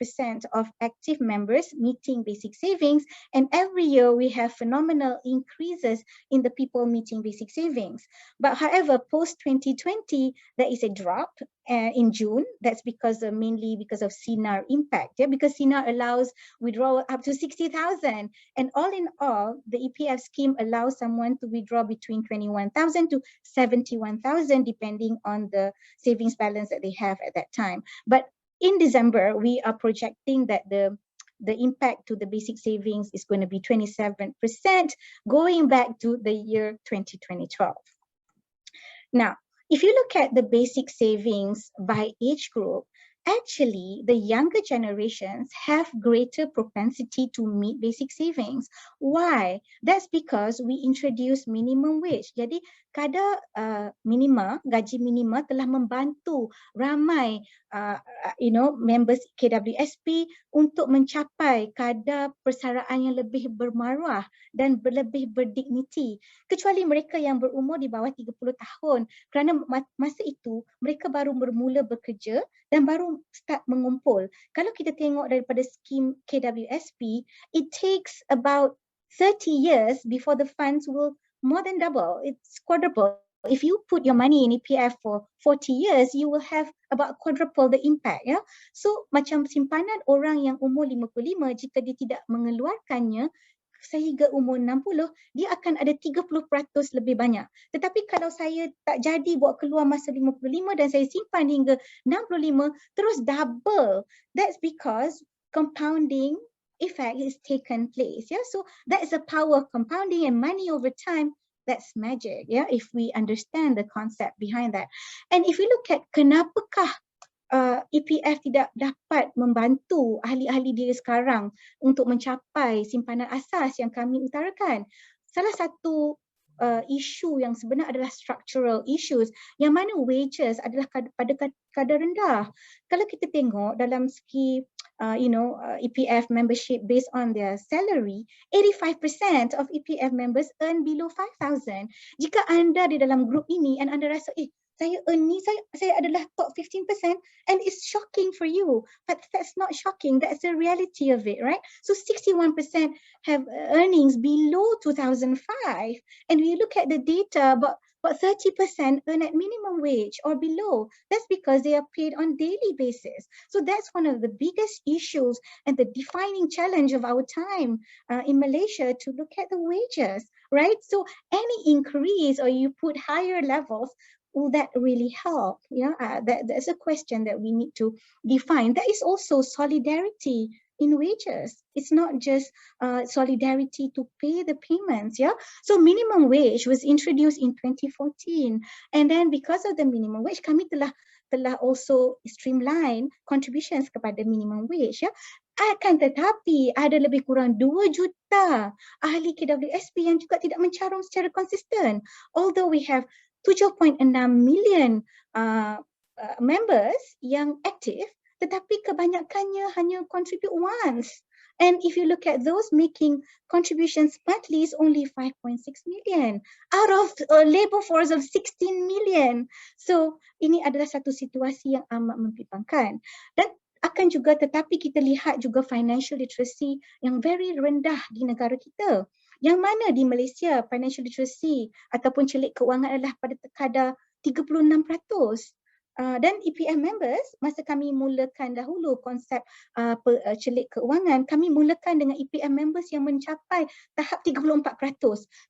of active members meeting basic savings, and every year we have phenomenal increases in the people meeting basic savings. But however, post 2020, there is a drop in June. That's because mainly because of SINAR impact, because SINAR allows withdrawal up to 60,000, and all in all, the EPF scheme allows someone to withdraw between 21,000 to 71,000 depending on the savings balance that they have at that time. But in December, we are projecting that the impact to the basic savings is going to be 27%, going back to the year 2012. Now, if you look at the basic savings by age group, actually the younger generations have greater propensity to meet basic savings. Why? That's because we introduce minimum wage. Jadi kadar minima, gaji minima telah membantu ramai members KWSP untuk mencapai kadar persaraan yang lebih bermaruah dan lebih berdignity. Kecuali mereka yang berumur di bawah 30 tahun, kerana masa itu mereka baru bermula bekerja dan baru start mengumpul. Kalau kita tengok daripada skim KWSP, it takes about 30 years before the funds will more than double. It's quadruple. If you put your money in EPF for 40 years, you will have about quadruple the impact. Ya, so macam simpanan orang yang umur 55, jika dia tidak mengeluarkannya sehingga umur 60, dia akan ada 30% lebih banyak. Tetapi kalau saya tak jadi buat keluar masa 55 dan saya simpan hingga 65, terus double. That's because compounding effect is taken place. Yeah? So that is the power of compounding, and money over time, that's magic. Yeah? If we understand the concept behind that. And if you look at kenapakah EPF tidak dapat membantu ahli-ahli dia sekarang untuk mencapai simpanan asas yang kami utarakan. Salah satu isu yang sebenar adalah structural issues, yang mana wages adalah pada kadar rendah. Kalau kita tengok dalam segi EPF membership based on their salary, 85% of EPF members earn below 5,000. Jika anda di dalam grup ini and anda rasa, saya earn ni, saya adalah top 15%, and it's shocking for you. But that's not shocking, that's the reality of it, right? So 61% have earnings below 2005. And we look at the data, about 30% earn at minimum wage or below. That's because they are paid on daily basis. So that's one of the biggest issues and the defining challenge of our time in Malaysia, to look at the wages, right? So any increase or you put higher levels, will that really help? Yeah, that's a question that we need to define. There is also solidarity in wages. It's not just solidarity to pay the payments. Yeah, so minimum wage was introduced in 2014, and then because of the minimum wage, kami telah also streamline contributions kepada minimum wage. Ya, akan tetapi ada lebih kurang 2 juta ahli KWSP yang juga tidak mencarum secara konsisten. Although we have 7.6 million members yang aktif, tetapi kebanyakannya hanya contribute once. And if you look at those making contributions monthly, is only 5.6 million out of a labor force of 16 million. So ini adalah satu situasi yang amat membimbangkan. Dan akan juga, tetapi kita lihat juga financial literacy yang very rendah di negara kita. Yang mana di Malaysia financial literacy ataupun celik keuangan adalah pada kadar 36%. Dan EPF members, masa kami mulakan dahulu konsep celik keuangan, kami mulakan dengan EPF members yang mencapai tahap 34%.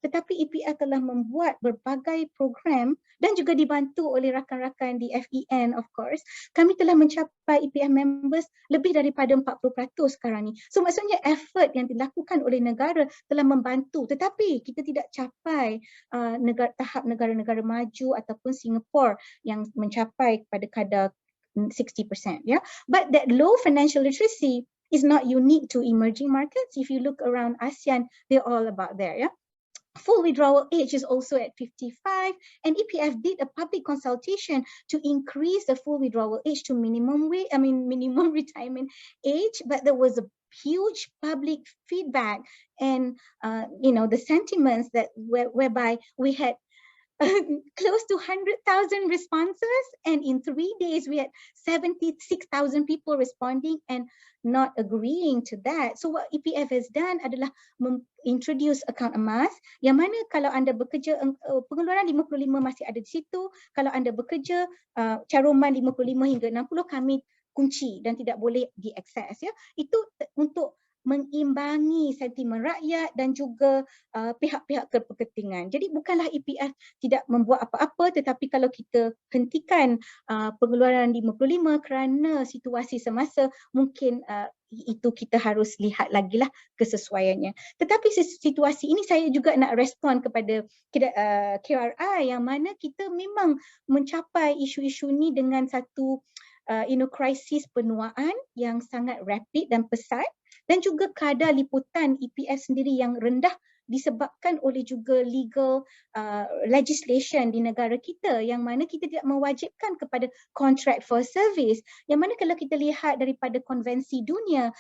Tetapi EPF telah membuat berbagai program dan juga dibantu oleh rakan-rakan di FEN, of course. Kami telah mencapai EPF members lebih daripada 40% sekarang ni. So maksudnya effort yang dilakukan oleh negara telah membantu, tetapi kita tidak capai tahap negara-negara maju ataupun Singapura yang mencapai pada kadar 60%. Yeah? But that low financial literacy is not unique to emerging markets. If you look around ASEAN, they're all about there. Yeah? Full withdrawal age is also at 55, and EPF did a public consultation to increase the full withdrawal age to minimum retirement age, but there was a huge public feedback and the sentiments that whereby we had close to 100,000 responses, and in 3 days we had 76,000 people responding and not agreeing to that. So what EPF has done adalah introduce akaun emas, yang mana kalau anda bekerja, pengeluaran 55 masih ada di situ. Kalau anda bekerja caruman 55 hingga 60 kami kunci dan tidak boleh diakses, ya. Itu untuk mengimbangi sentimen rakyat dan juga pihak-pihak kepentingan. Jadi bukanlah EPF tidak membuat apa-apa, tetapi kalau kita hentikan pengeluaran 55 kerana situasi semasa, mungkin itu kita harus lihat lagi lah kesesuaiannya. Tetapi situasi ini saya juga nak respon kepada KRI, yang mana kita memang mencapai isu-isu ni dengan satu krisis penuaan yang sangat rapid dan pesat, dan juga kadar liputan EPF sendiri yang rendah disebabkan oleh juga legal legislation di negara kita, yang mana kita tidak mewajibkan kepada contract for service, yang mana kalau kita lihat daripada konvensi dunia,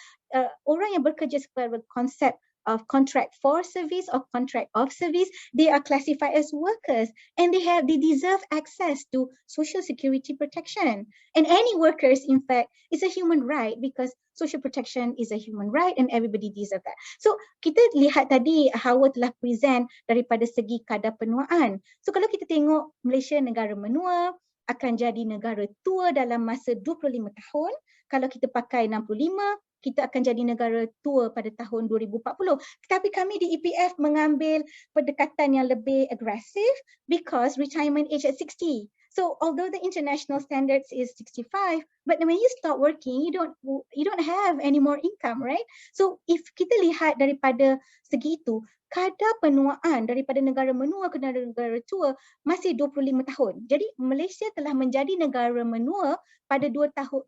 orang yang bekerja sebagai konsep of contract for service or contract of service, they are classified as workers and they deserve access to social security protection. And any workers, in fact, is a human right, because social protection is a human right and everybody deserves that. So kita lihat tadi Hawa telah present daripada segi kadar penuaan. So kalau kita tengok Malaysia negara menua akan jadi negara tua dalam masa 25 tahun. Kalau kita pakai 65, kita akan jadi negara tua pada tahun 2040. Tetapi kami di EPF mengambil pendekatan yang lebih agresif because retirement age at 60. So although the international standards is 65, but when you start working, you don't have any more income, right? So if kita lihat daripada segi itu, kadar penuaan daripada negara menua ke negara tua masih 25 tahun. Jadi Malaysia telah menjadi negara menua pada 2006.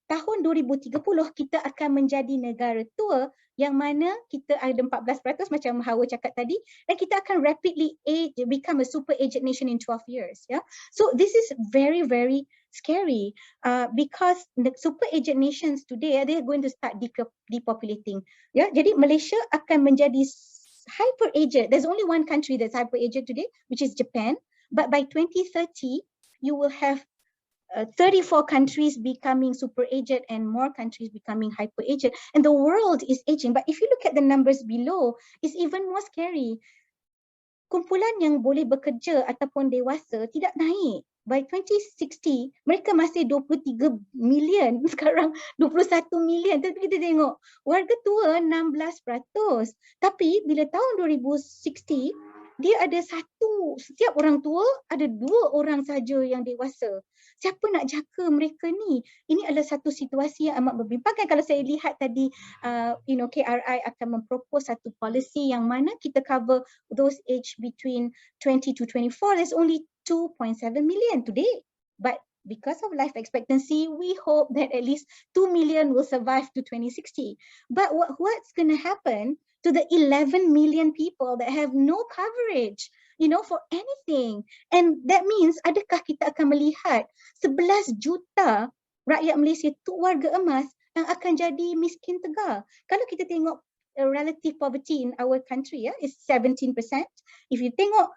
Tahun 2030 kita akan menjadi negara tua, yang mana kita ada 14% macam Hawa cakap tadi, dan kita akan rapidly become a super aged nation in 12 years. Yeah? So this is very, very scary because the super aged nations today, they are going to start depopulating. Yeah? Jadi Malaysia akan menjadi hyper aged. There's only one country that's hyper aged today, which is Japan. But by 2030, you will have 34 countries becoming super aged and more countries becoming hyper aged, and the world is aging. But if you look at the numbers below, it's even more scary. Kumpulan yang boleh bekerja ataupun dewasa tidak naik. By 2060, mereka masih 23 million, sekarang 21 million. Tapi kita tengok, warga tua 16%. Tapi bila tahun 2060, dia ada setiap orang tua ada 2 orang saja yang dewasa. Siapa nak jaga mereka ni? Ini adalah satu situasi yang amat membimbangkan. Kalau saya lihat tadi, KRI akan mempropose satu policy yang mana kita cover those age between 20 to 24. There's only 2.7 million today. But because of life expectancy, we hope that at least 2 million will survive to 2060. But what's going to happen to the 11 million people that have no coverage, for anything? And that means, adakah kita akan melihat 11 juta rakyat Malaysia tu warga emas yang akan jadi miskin tegar? Kalau kita tengok relative poverty in our country, is 17%. If you tengok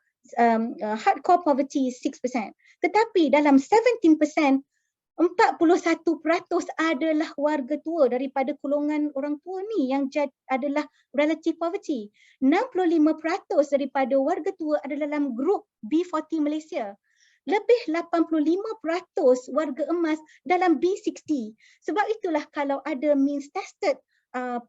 hardcore poverty is 6%. Tetapi dalam 17%, 41% adalah warga tua daripada golongan orang tua ni yang adalah relative poverty. 65% daripada warga tua adalah dalam grup B40 Malaysia. Lebih 85% warga emas dalam B60. Sebab itulah kalau ada means tested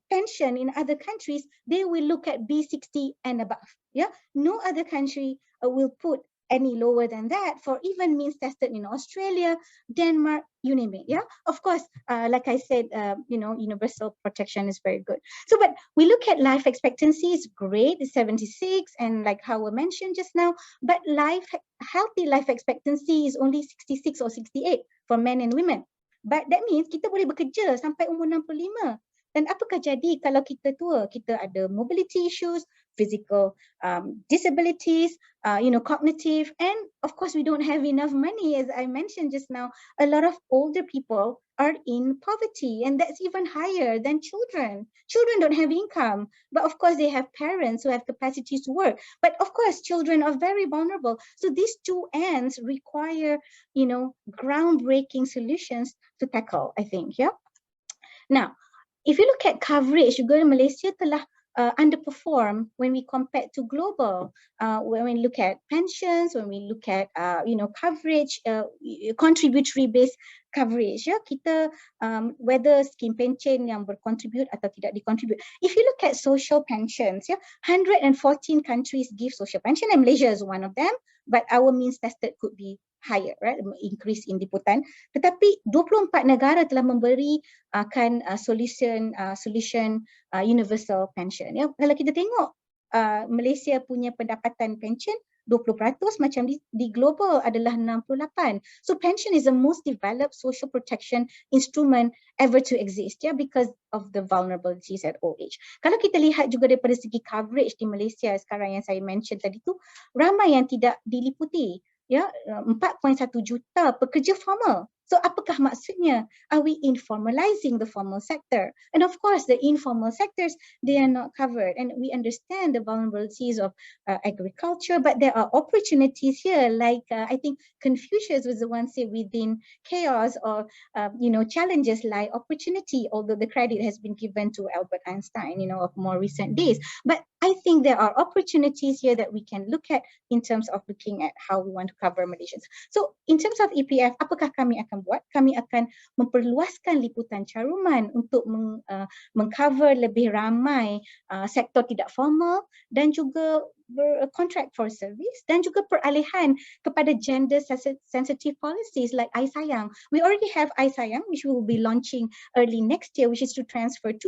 pension in other countries, they will look at B60 and above. Yeah, no other country will put any lower than that for even means tested in Australia, Denmark, you name it. Yeah, of course, like I said, universal protection is very good. So, but we look at life expectancy is great, it's 76, and like Hawa mentioned just now, but healthy life expectancy is only 66 or 68 for men and women. But that means kita boleh bekerja sampai umur 65. Dan apakah jadi kalau kita tua? Kita ada mobility issues, physical disabilities, cognitive, and of course we don't have enough money. As I mentioned just now, a lot of older people are in poverty, and that's even higher than children. Children don't have income, but of course they have parents who have capacities to work. But of course, children are very vulnerable. So these two ends require, groundbreaking solutions to tackle, I think, yeah. Now, if you look at coverage, juga Malaysia telah underperform when we compare to global. When we look at pensions, when we look at coverage, contributory based coverage, ya, kita whether scheme pension yang berkontribute atau tidak dikontribute. If you look at social pensions, ya, 114 countries give social pension, and Malaysia is one of them, but our means tested could be higher, right? Increase in liputan. Tetapi 24 negara telah memberi solution universal pension. Ya, kalau kita tengok Malaysia punya pendapatan pension 20%, macam di global adalah 68. So pension is the most developed social protection instrument ever to exist, ya, because of the vulnerabilities at old age. Kalau kita lihat juga daripada segi coverage di Malaysia sekarang yang saya mention tadi tu, ramai yang tidak diliputi. Ya, 4.1 juta pekerja formal. So apakah maksudnya? Are we informalizing the formal sector? And of course, the informal sectors, they are not covered. And we understand the vulnerabilities of agriculture, but there are opportunities here. Like I think Confucius was the one say within chaos, or challenges lie opportunity. Although the credit has been given to Albert Einstein, of more recent days. But I think there are opportunities here that we can look at in terms of looking at how we want to cover Malaysians. So in terms of EPF, apakah kami akan buat? Kami akan memperluaskan liputan caruman untuk mengcover lebih ramai sektor tidak formal, dan juga contract for service, dan juga peralihan kepada gender sensitive policies like I Sayang. We already have I Sayang, which we will be launching early next year, which is to transfer 2%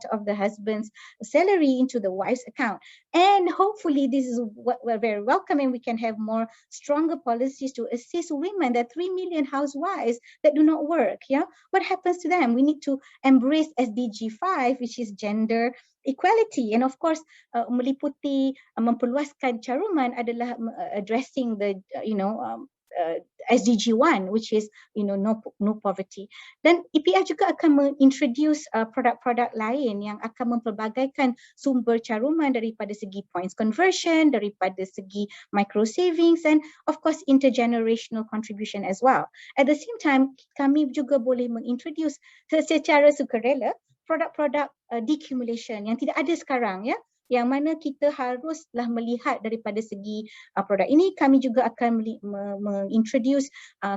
of the husband's salary into the wife's account. And hopefully this is what we're very welcoming. We can have more stronger policies to assist women, the 3 million housewives that do not work. Yeah, what happens to them? We need to embrace SDG 5, which is gender equality, and of course meliputi memperluaskan caruman adalah addressing the SDG 1, which is no poverty. Dan EPF juga akan mengintroduce produk-produk lain yang akan mempelbagaikan sumber caruman daripada segi points conversion, daripada segi micro savings, and of course intergenerational contribution as well. At the same time, kami juga boleh mengintroduce secara sukarela produk-produk decumulation yang tidak ada sekarang, ya, yang mana kita haruslah melihat daripada segi produk ini. Kami juga akan mengintroduce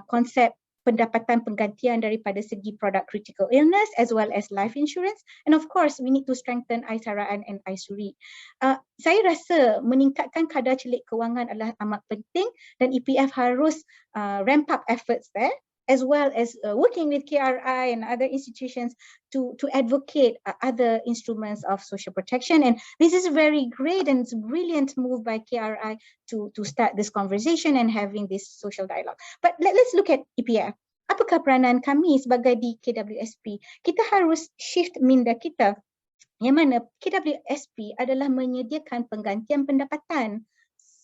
konsep pendapatan penggantian daripada segi produk critical illness as well as life insurance, and of course we need to strengthen Saraan and Suri. Saya rasa meningkatkan kadar celik kewangan adalah amat penting, dan EPF harus ramp up efforts there, as well as working with KRI and other institutions to advocate other instruments of social protection. And this is a very great and brilliant move by KRI to start this conversation and having this social dialogue. But let's look at EPF. Apakah peranan kami sebagai di KWSP? Kita harus shift minda kita, yang mana KWSP adalah menyediakan penggantian pendapatan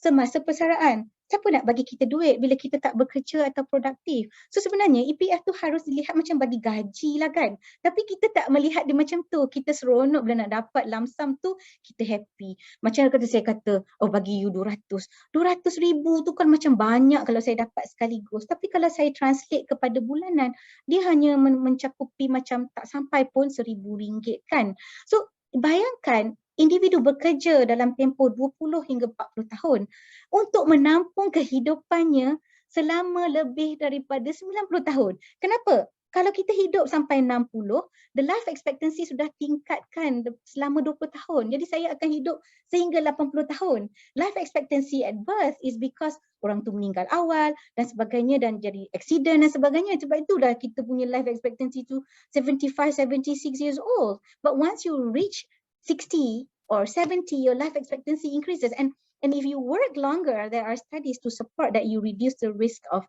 semasa persaraan. Siapa nak bagi kita duit bila kita tak bekerja atau produktif? So sebenarnya EPF tu harus dilihat macam bagi gaji lah kan. Tapi kita tak melihat dia macam tu. Kita seronok bila nak dapat lump sum tu, kita happy. Macam saya kata, oh bagi you 200. 200 ribu tu kan macam banyak kalau saya dapat sekaligus. Tapi kalau saya translate kepada bulanan, dia hanya mencakupi macam tak sampai pun RM1,000 kan. So bayangkan, individu bekerja dalam tempoh 20 hingga 40 tahun untuk menampung kehidupannya selama lebih daripada 90 tahun. Kenapa? Kalau kita hidup sampai 60, the life expectancy sudah tingkatkan selama 20 tahun. Jadi saya akan hidup sehingga 80 tahun. Life expectancy at birth is because orang tu meninggal awal dan sebagainya, dan jadi accident dan sebagainya. Sebab itulah kita punya life expectancy tu 75, 76 years old. But once you reach 60 or 70, your life expectancy increases. And And if you work longer, there are studies to support that you reduce the risk of,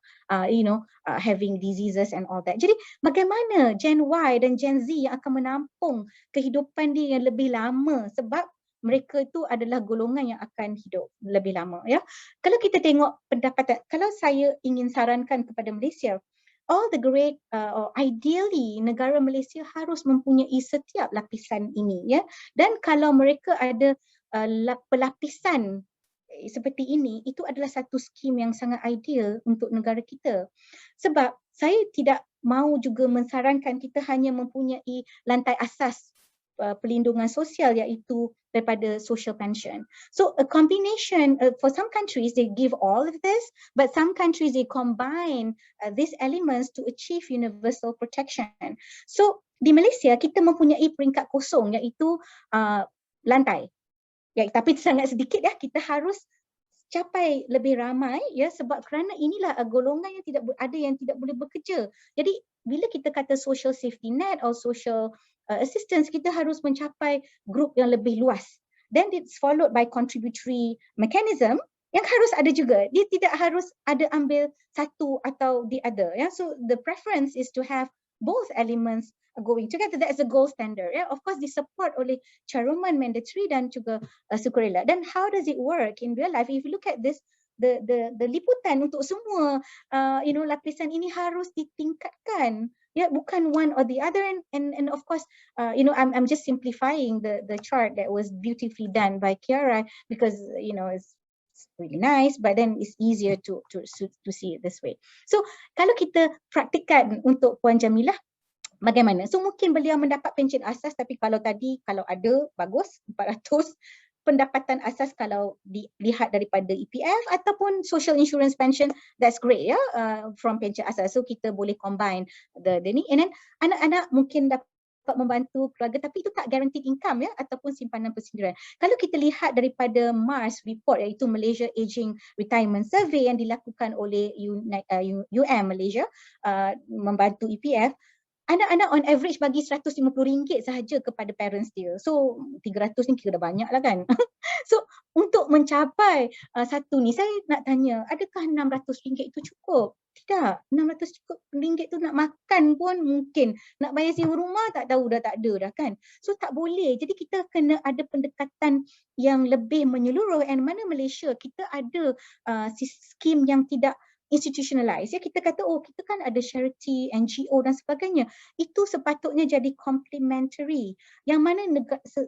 having diseases and all that. Jadi bagaimana Gen Y dan Gen Z yang akan menampung kehidupan dia yang lebih lama, sebab mereka itu adalah golongan yang akan hidup lebih lama, ya. Kalau kita tengok pendapatan, kalau saya ingin sarankan kepada Malaysia, all the great or ideally negara Malaysia harus mempunyai setiap lapisan ini, ya. Dan kalau mereka ada pelapisan seperti ini, itu adalah satu skim yang sangat ideal untuk negara kita. Sebab saya tidak mahu juga mensarankan kita hanya mempunyai lantai asas perlindungan sosial, iaitu daripada social pension. So a combination, for some countries they give all of this, but some countries they combine these elements to achieve universal protection. So di Malaysia kita mempunyai peringkat kosong, iaitu lantai. Ya, tapi sangat sedikit, ya. Kita harus capai lebih ramai, ya, sebab kerana inilah golongan yang tidak boleh bekerja. Jadi bila kita kata social safety net atau social assistance, kita harus mencapai grup yang lebih luas. Then it's followed by contributory mechanism yang harus ada juga. Dia tidak harus ada ambil satu atau the other, ya. So the preference is to have both elements going together. That's a gold standard, ya. Of course disupport oleh caruman mandatory dan juga sukarela. Then how does it work in real life? If you look at this, the liputan untuk semua lapisan ini harus ditingkatkan, ya, bukan one or the other. And of course I'm just simplifying the chart that was beautifully done by KRI because it's really nice, but then it's easier to see it this way. So kalau kita praktikkan untuk Puan Jamilah, bagaimana? So mungkin beliau mendapat pencen asas, tapi kalau ada, bagus, 400. Pendapatan asas kalau dilihat daripada EPF ataupun social insurance pension, that's great, ya, from pencen asas. So kita boleh combine the ni. And then anak-anak mungkin dapat membantu keluarga, tapi itu tak guaranteed income, ya, ataupun simpanan persendirian. Kalau kita lihat daripada MARS report, iaitu Malaysia Aging Retirement Survey yang dilakukan oleh UM Malaysia, membantu EPF, anak-anak on average bagi RM150 sahaja kepada parents dia. So 300 ni kira dah banyak lah, kan. So untuk mencapai satu ni, saya nak tanya, adakah RM600 itu cukup? Tidak. RM600 tu nak makan pun mungkin, nak bayar sewa rumah tak tahu, dah tak ada dah, kan. So tak boleh. Jadi kita kena ada pendekatan yang lebih menyeluruh. And mana Malaysia kita ada skim yang tidak institutionalized, ya. Kita kata, oh, kita kan ada charity, NGO dan sebagainya. Itu sepatutnya jadi complementary, yang mana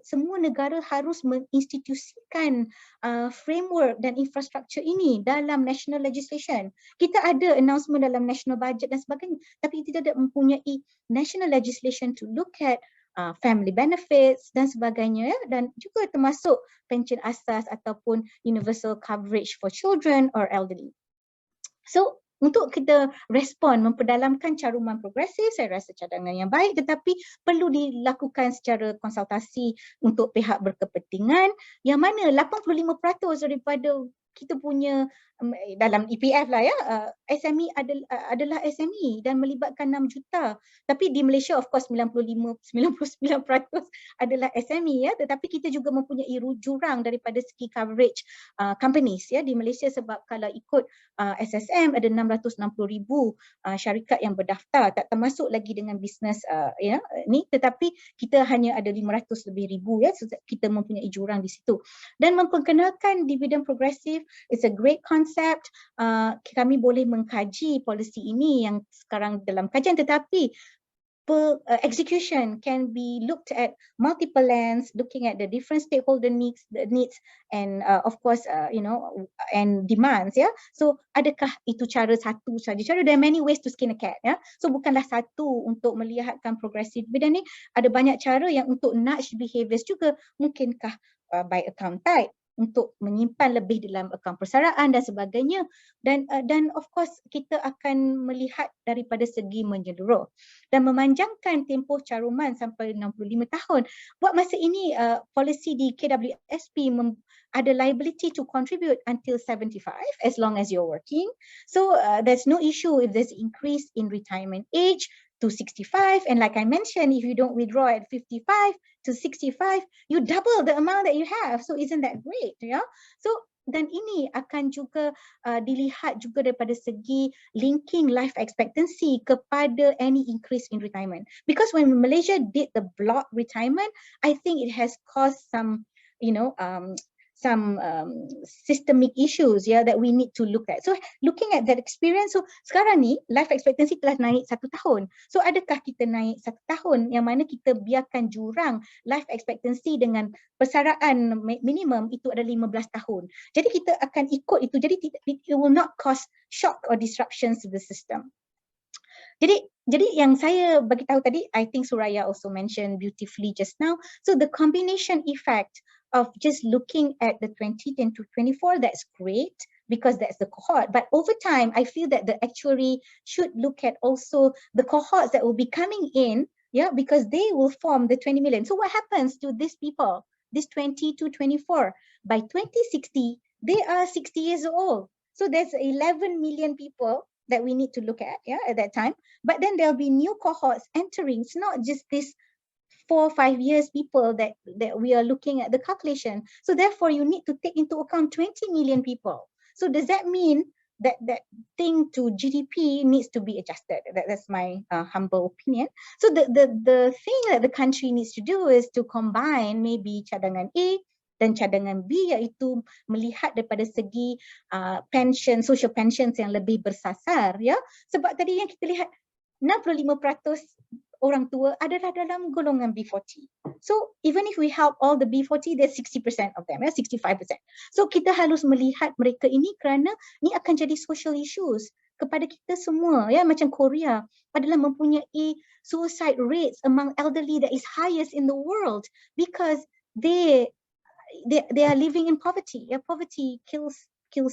semua negara harus menginstitusikan framework dan infrastruktur ini dalam national legislation. Kita ada announcement dalam national budget dan sebagainya, tapi kita tidak mempunyai national legislation to look at family benefits dan sebagainya, ya, dan juga termasuk pencen asas ataupun universal coverage for children or elderly. So untuk kita respon memperdalamkan caruman progresif, saya rasa cadangan yang baik, tetapi perlu dilakukan secara konsultasi untuk pihak berkepentingan, yang mana 85% daripada kita punya dalam EPF lah, ya, SME adalah SME dan melibatkan 6 juta. Tapi di Malaysia of course 99% adalah SME, ya, tetapi kita juga mempunyai jurang daripada segi coverage companies, ya, di Malaysia, sebab kalau ikut SSM ada 660,000 syarikat yang berdaftar, tak termasuk lagi dengan bisnes ni, tetapi kita hanya ada 500 lebih ribu, ya, so kita mempunyai jurang di situ. Dan memperkenalkan dividen progresif, it's a great concept. Kami boleh mengkaji polisi ini yang sekarang dalam kajian, tetapi execution can be looked at multiple lens, looking at the different stakeholder needs and of course and demands, ya. So adakah itu cara satu saja? There are many ways to skin a cat, ya. So bukanlah satu untuk melihatkan progresif dividend ni, ada banyak cara yang untuk nudge behaviors juga. Mungkinkah by account type, untuk menyimpan lebih dalam akaun persaraan dan sebagainya, dan of course kita akan melihat daripada segi menyeluruh dan memanjangkan tempoh caruman sampai 65 tahun. Buat masa ini polisi di KWSP ada liability to contribute until 75 as long as you're working. So there's no issue if there's increase in retirement age to 65, and like I mentioned, if you don't withdraw at 55 to 65, you double the amount that you have. So isn't that great? Yeah. So dan ini akan juga dilihat juga daripada segi linking life expectancy kepada any increase in retirement. Because when Malaysia did the block retirement, I think it has caused some, some systemic issues that we need to look at. So looking at that experience, so sekarang ni life expectancy telah naik 1 tahun. So adakah kita naik 1 tahun yang mana kita biarkan jurang life expectancy dengan persaraan minimum itu ada 15 tahun. Jadi kita akan ikut itu. Jadi it will not cause shock or disruptions to the system. Jadi yang saya bagi tahu tadi, I think Suraya also mentioned beautifully just now. So the combination effect of just looking at the 2010 to 24, that's great because that's the cohort. But over time, I feel that the actuary should look at also the cohorts that will be coming in, because they will form the 20 million. So what happens to these people, this 20 to 24? By 2060, they are 60 years old. So there's 11 million people that we need to look at, at that time. But then there'll be new cohorts entering. It's not just this 4 or 5 years people that we are looking at the calculation. So therefore, you need to take into account 20 million people. So does that mean that thing to GDP needs to be adjusted? That's my humble opinion. So the thing that the country needs to do is to combine maybe cadangan A dan cadangan B, iaitu melihat daripada segi pension, social pensions yang lebih bersasar, Sebab tadi yang kita lihat 65% orang tua adalah dalam golongan B40. So even if we help all the B40, there's 60% of them, 65%. So kita harus melihat mereka ini kerana ni akan jadi social issues kepada kita semua, macam Korea adalah mempunyai suicide rates among elderly that is highest in the world because they are living in poverty. Poverty kills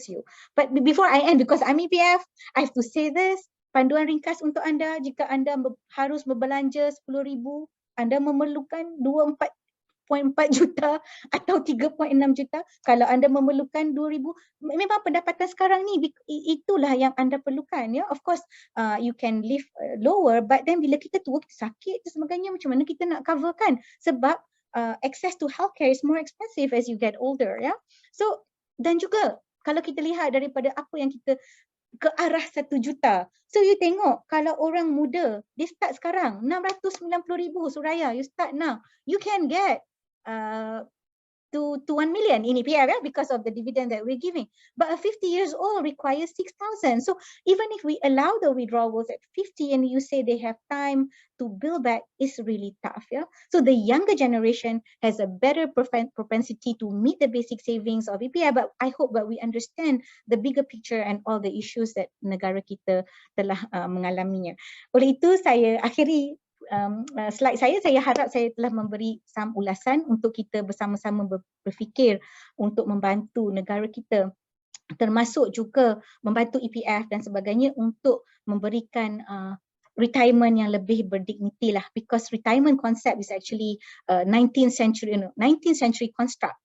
you. But before I end, because I'm EPF, I have to say this. Panduan ringkas untuk anda, jika anda harus berbelanja 10,000, anda memerlukan 24.4 juta atau 3.6 juta. Kalau anda memerlukan 2,000, memang pendapatan sekarang ni itulah yang anda perlukan. Of course, you can live lower, but then bila kita tua, kita sakit dan sebagainya, macam mana kita nak cover kan? Sebab access to healthcare is more expensive as you get older. So, dan juga kalau kita lihat daripada apa yang kita ke arah 1 juta. So you tengok kalau orang muda, dia start sekarang 690,000 Suraya, you start now. You can get to 1 million in EPF because of the dividend that we're giving. But a 50 years old requires 6,000. So even if we allow the withdrawals at 50 and you say they have time to build back, it's really tough. So the younger generation has a better propensity to meet the basic savings of EPF, but I hope that we understand the bigger picture and all the issues that negara kita telah mengalaminya. Oleh itu saya akhiri slide saya harap saya telah memberi ulasan untuk kita bersama-sama berfikir untuk membantu negara kita, termasuk juga membantu EPF dan sebagainya untuk memberikan retirement yang lebih berdignity lah, because retirement concept is actually 19th century construct.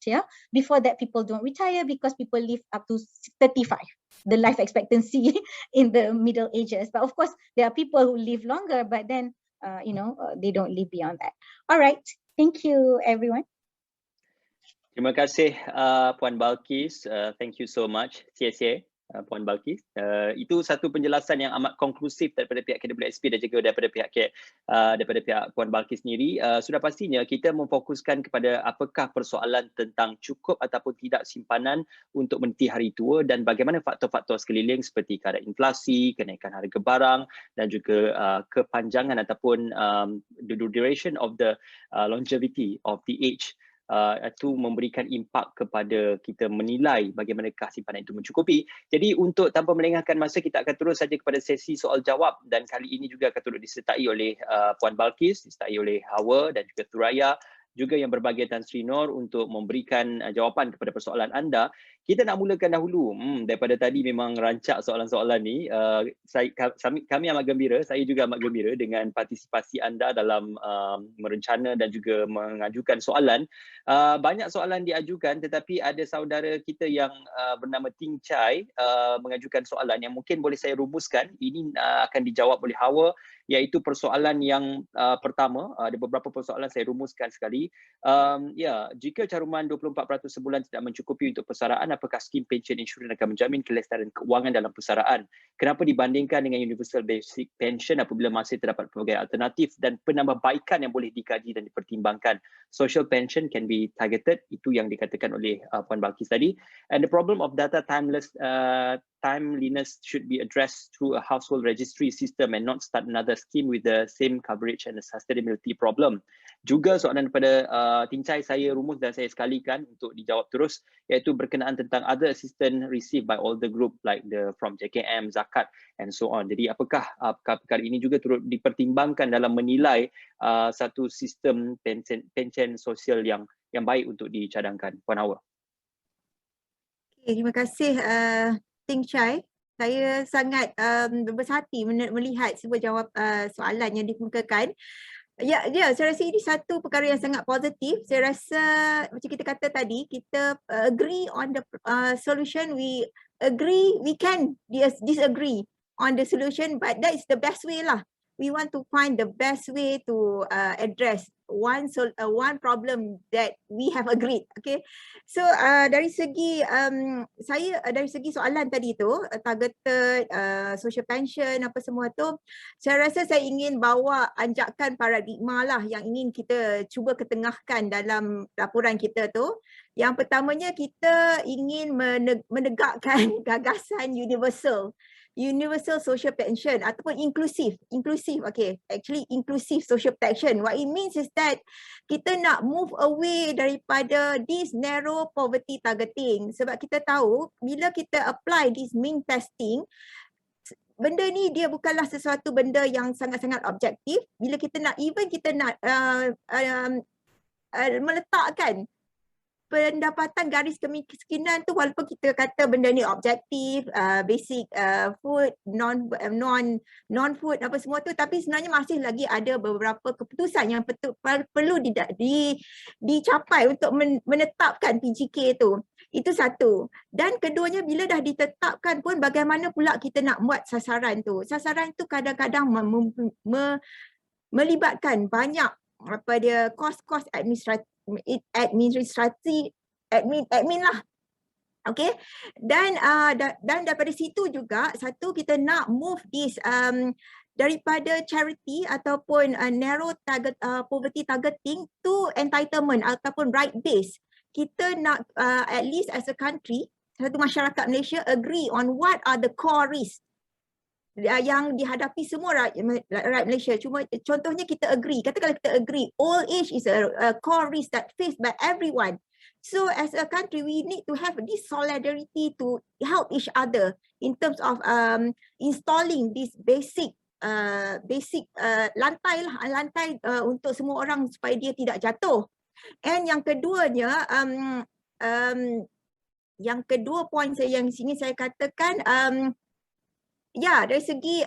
Before that, people don't retire because people live up to 35, the life expectancy in the Middle Ages. But of course, there are people who live longer, but then they don't live beyond that. All right, thank you everyone. Terima kasih Puan Balkis, thank you so much. Sia-sia Puan Balkis. Itu satu penjelasan yang amat konklusif daripada pihak KWSP dan juga daripada pihak Puan Balkis sendiri. Sudah pastinya kita memfokuskan kepada apakah persoalan tentang cukup ataupun tidak simpanan untuk meniti hari tua dan bagaimana faktor-faktor sekeliling seperti kadar inflasi, kenaikan harga barang dan juga kepanjangan ataupun the duration of the longevity of the age itu memberikan impak kepada kita menilai bagaimanakah simpanan itu mencukupi. Jadi untuk tanpa melengahkan masa, kita akan terus saja kepada sesi soal jawab dan kali ini juga akan turut disertai oleh Puan Balkis, disertai oleh Hawa dan juga Suraya, juga yang berbahagia Tan Sri Nur untuk memberikan jawapan kepada persoalan anda. Kita nak mulakan dahulu. Daripada tadi memang rancak soalan-soalan ni. Kami amat gembira, saya juga amat gembira dengan partisipasi anda dalam merencana dan juga mengajukan soalan. Banyak soalan diajukan tetapi ada saudara kita yang bernama Ting Chai mengajukan soalan yang mungkin boleh saya rumuskan. Ini akan dijawab oleh Hawa, iaitu persoalan yang pertama. Ada beberapa persoalan saya rumuskan sekali. Jika caruman 24% sebulan tidak mencukupi untuk persaraan, apakah skim pension insurans akan menjamin kelestarian keuangan dalam persaraan? Kenapa dibandingkan dengan universal basic pension apabila masih terdapat pelbagai alternatif dan penambahbaikan yang boleh dikaji dan dipertimbangkan? Social pension can be targeted, itu yang dikatakan oleh Puan Balkis tadi. And the problem of data timeliness should be addressed through a household registry system and not start another scheme with the same coverage and the sustainability problem. Juga soalan daripada Tincai saya rumus dan saya sekalikan untuk dijawab terus, iaitu berkenaan tentang other assistance received by all the group like from JKM, zakat and so on. Jadi apakah perkara ini juga turut dipertimbangkan dalam menilai satu sistem pension sosial yang baik untuk dicadangkan? Puan Hawa. Okay, terima kasih Tincai. Saya sangat berbesar hati melihat semua jawab soalan yang dikemukakan. Ya, saya rasa ini satu perkara yang sangat positif. Saya rasa macam kita kata tadi, kita agree on the solution, we agree, we can disagree on the solution, but that is the best way lah. We want to find the best way to address one problem that we have agreed. Okay, so dari segi dari segi soalan tadi tu, targeted social pension apa semua tu, saya rasa saya ingin bawa anjakan paradigma lah yang ingin kita cuba ketengahkan dalam laporan kita tu. Yang pertamanya, kita ingin menegakkan gagasan universal social pension ataupun inclusive, okay, actually inclusive social protection. What it means is that kita nak move away daripada this narrow poverty targeting, sebab kita tahu bila kita apply this mean testing, benda ni dia bukanlah sesuatu benda yang sangat-sangat objektif. Bila kita nak, even kita nak meletakkan pendapatan garis kemiskinan tu, walaupun kita kata benda ni objektif, basic food, non food apa semua tu, tapi sebenarnya masih lagi ada beberapa keputusan yang perlu dicapai untuk menetapkan PGK tu. Itu satu. Dan keduanya, bila dah ditetapkan pun, bagaimana pula kita nak buat sasaran tu? Sasaran tu kadang-kadang melibatkan banyak kos-kos admin lah. Okay, dan daripada situ juga, satu, kita nak move this daripada charity ataupun narrow target poverty targeting to entitlement ataupun right base. Kita nak at least as a country, satu masyarakat Malaysia agree on what are the core risks yang dihadapi semua rakyat Malaysia. Cuma contohnya kita agree, katakanlah kita agree old age is a core risk that faced by everyone. So as a country, we need to have this solidarity to help each other in terms of installing this basic lantai untuk semua orang supaya dia tidak jatuh. And yang keduanya, yang kedua point yang ingin saya katakan, dari segi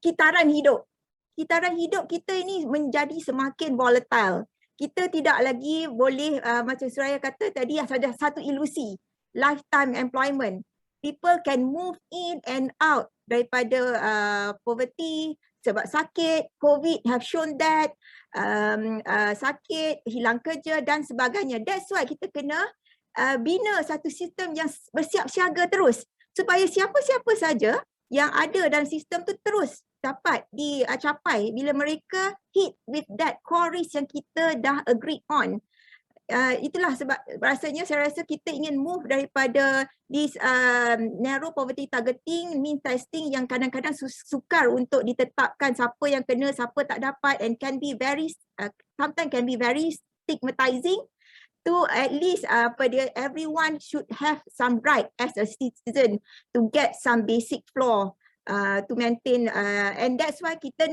kitaran hidup kita ini menjadi semakin volatile. Kita tidak lagi boleh macam Suraya kata tadi, saja satu ilusi lifetime employment. People can move in and out daripada poverty sebab sakit. COVID have shown that sakit, hilang kerja dan sebagainya. That's why kita kena bina satu sistem yang bersiap siaga terus, supaya siapa-siapa saja yang ada dalam sistem tu terus dapat dicapai bila mereka hit with that core risk yang kita dah agree on. Itulah sebab rasanya saya rasa kita ingin move daripada this narrow poverty targeting, mean testing yang kadang-kadang sukar untuk ditetapkan siapa yang kena, siapa tak dapat, and can be very sometimes can be very stigmatizing. To at least everyone should have some right as a citizen to get some basic floor to maintain, and that's why kita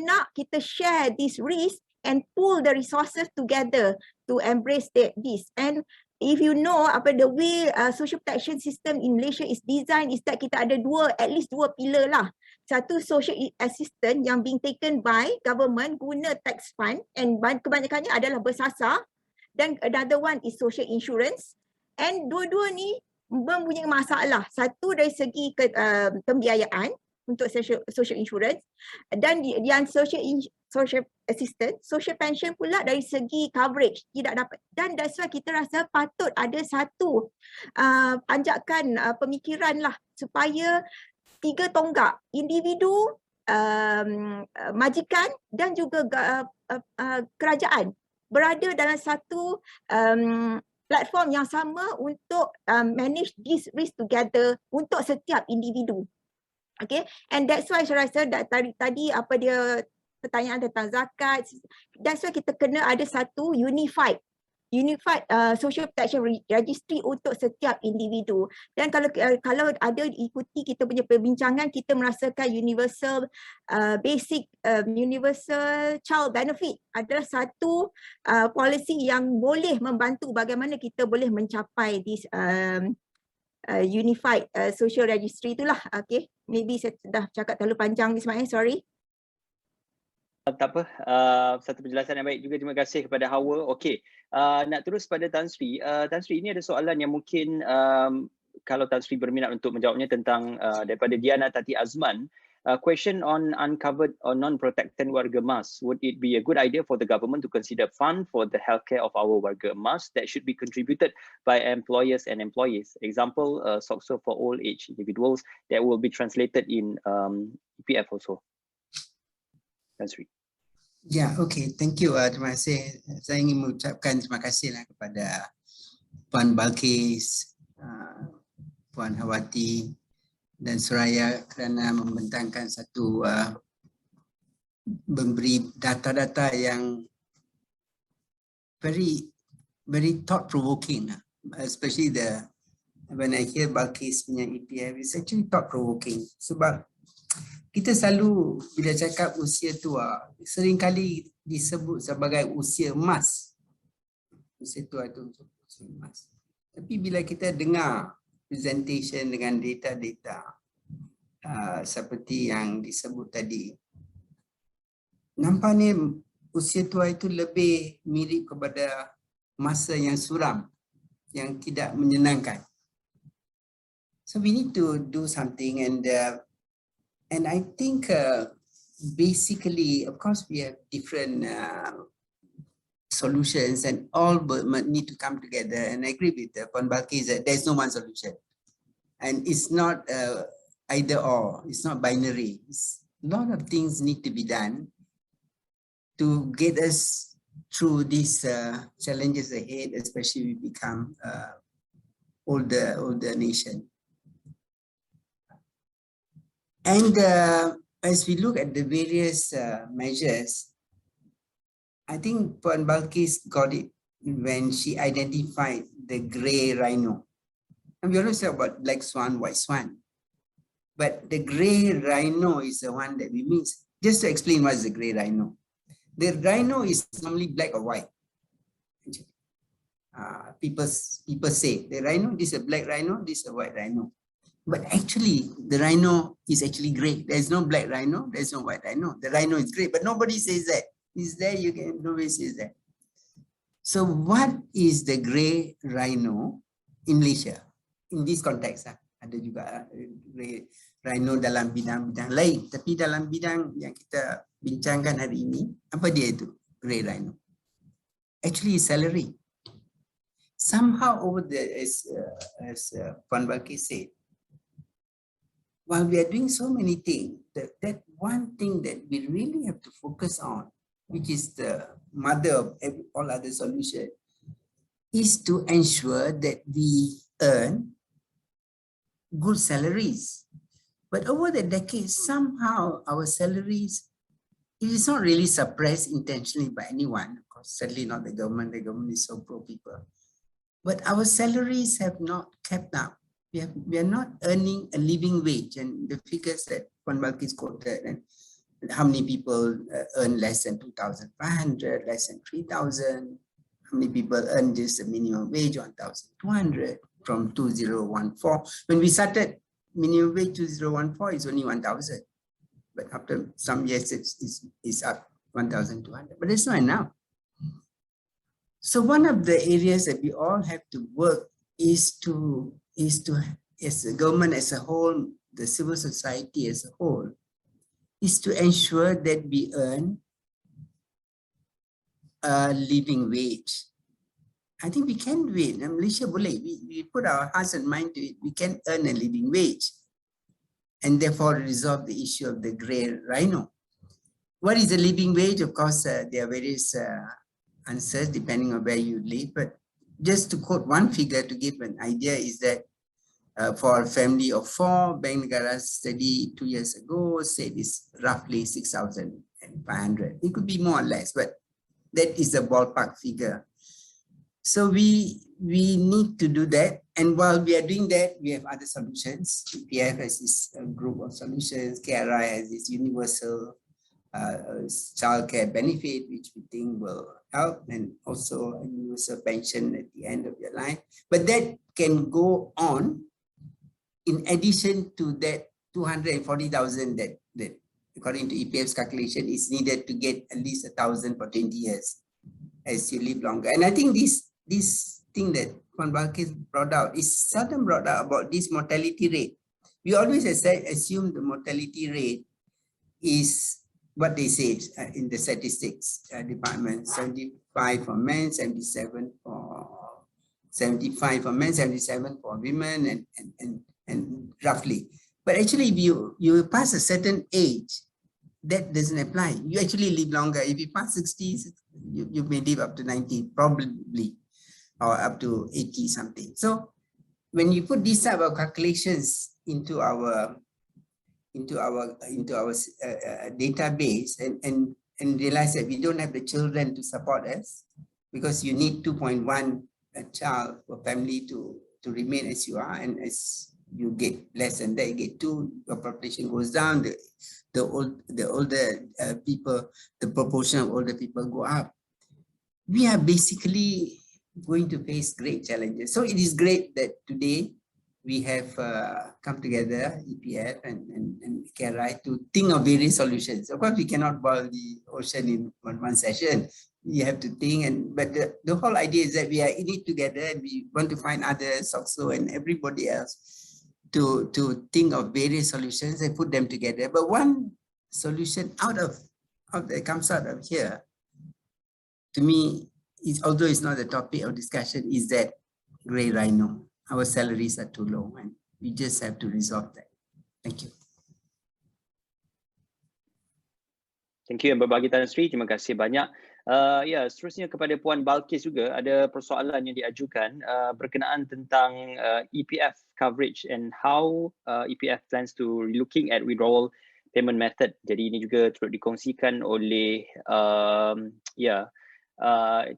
share this risk and pool the resources together to embrace this. And if you know the way social protection system in Malaysia is designed, is that kita ada at least dua pillar lah. Satu, social assistance yang being taken by government guna tax fund, and kebanyakannya adalah bersasar. Dan another one is social insurance, and dua-dua ni mempunyai masalah. Satu dari segi pembiayaan untuk social insurance, dan yang social social assistance, social pension pula dari segi coverage tidak dapat. Dan that's why kita rasa patut ada satu anjakan pemikiran lah supaya 3 tonggak, individu, majikan dan juga kerajaan berada dalam satu platform yang sama untuk manage this risk together untuk setiap individu. Okay, and that's why saya rasa tadi apa dia pertanyaan tentang zakat, that's why kita kena ada satu unified social protection registry untuk setiap individu. Dan kalau ada ikuti kita punya perbincangan, kita merasakan universal basic universal child benefit adalah satu policy yang boleh membantu bagaimana kita boleh mencapai this unified social registry itulah. Okay, maybe saya dah cakap terlalu panjang Ismail, sorry. Tak apa, satu penjelasan yang baik juga, terima kasih kepada Hawa. Okey, nak terus pada Tan Sri. Tan Sri, ini ada soalan yang mungkin kalau Tan Sri berminat untuk menjawabnya tentang daripada Diana Tati Azman. Question on uncovered or non-protected warga emas. Would it be a good idea for the government to consider fund for the healthcare of our warga emas that should be contributed by employers and employees? Example, SOCSO for old age individuals that will be translated in EPF also. Ya, okey. Thank you. Terima kasih. Saya ingin mengucapkan terima kasihlah kepada Puan Balkis, Puan Hawati dan Suraya kerana membentangkan satu memberi data-data yang very thought provoking, especially when I hear Balkis punya EPF, it's actually thought provoking sebab kita selalu bila cakap usia tua, seringkali disebut sebagai usia emas. Usia tua itu usia emas. Tapi bila kita dengar presentation dengan data-data seperti yang disebut tadi, nampaknya usia tua itu lebih mirip kepada masa yang suram, yang tidak menyenangkan. So we need to do something, and I think basically, of course, we have different solutions and all need to come together. And I agree with Puan Balkis that there's no one solution. And it's not either or, it's not binary. A lot of things need to be done to get us through these challenges ahead, especially we become older nation. And as we look at the various measures, I think Puan Balkis got it when she identified the grey rhino. And we always talk about black swan, white swan. But the grey rhino is the one that we miss. Just to explain what is the grey rhino. The rhino is normally black or white. People say, the rhino, this is a black rhino, this is a white rhino. But actually, the rhino is actually grey. There's no black rhino, there's no white rhino. The rhino is grey, but nobody says that. Is there, nobody says that. So what is the grey rhino in Malaysia? In this context, ada juga grey rhino dalam bidang-bidang lain. Tapi dalam bidang yang kita bincangkan hari ini, apa dia itu? Grey rhino. Actually, salary. Somehow over there, as Puan Balkis said, while we are doing so many things, that one thing that we really have to focus on, which is the mother of all other solutions, is to ensure that we earn good salaries. But over the decades, somehow our salaries, it is not really suppressed intentionally by anyone. Of course, certainly not the government. The government is so pro-people. But our salaries have not kept up. We are not earning a living wage, and the figures that Puan Balkis quoted, and how many people earn less than 2,500, less than 3,000, how many people earn just a minimum wage 1,200 from 2014. When we started, minimum wage 2014 is only 1,000, but after some years it's up 1,200, but it's not enough. So one of the areas that we all have to work is to as the government as a whole, the civil society as a whole, is to ensure that we earn living wage. I think we can do it. Malaysia boleh. We put our hearts and mind to it. We can earn a living wage, and therefore resolve the issue of the grey rhino. What is a living wage? Of course, there are various answers depending on where you live. But just to quote one figure to give an idea is that for a family of 4, Bank Negara study 2 years ago said it's roughly 6,500. It could be more or less, but that is a ballpark figure. So we need to do that, and while we are doing that, we have other solutions. PF has this group of solutions. KRI has this universal childcare benefit, which we think will help, and also a universal pension at the end of your life. But that can go on in addition to that 240,000 that according to EPF's calculation is needed to get at least 1,000 for 20 years as you live longer. And I think this thing that Puan Balkis brought out is seldom brought out about this mortality rate. We always assume the mortality rate is what they say in the statistics department: 75 for men, 75 for men, 77 for women, and roughly. But actually, if you pass a certain age, that doesn't apply. You actually live longer. If you pass 60, you may live up to 90, probably, or up to 80 something. So when you put these type of calculations into our database and realize that we don't have the children to support us, because you need 2.1 a child per family to remain as you are, and as you get less than that, you get 2, your population goes down, the older people, the proportion of older people go up. We are basically going to face great challenges. So it is great that today we have come together, EPF and KRI, to think of various solutions. Of course, we cannot boil the ocean in one session. We have to think, but the whole idea is that we are in it together, and we want to find others also and everybody else to think of various solutions and put them together. But one solution that comes out of here, to me, although it's not the topic of discussion, is that grey rhino. Our salaries are too low, and we just have to resolve that. Thank you. Thank you yang berbagi Tan Sri, terima kasih banyak. Ya, seterusnya kepada Puan Balkis juga ada persoalan yang diajukan berkenaan tentang EPF coverage and how EPF plans to looking at withdrawal payment method. Jadi ini juga turut dikongsikan oleh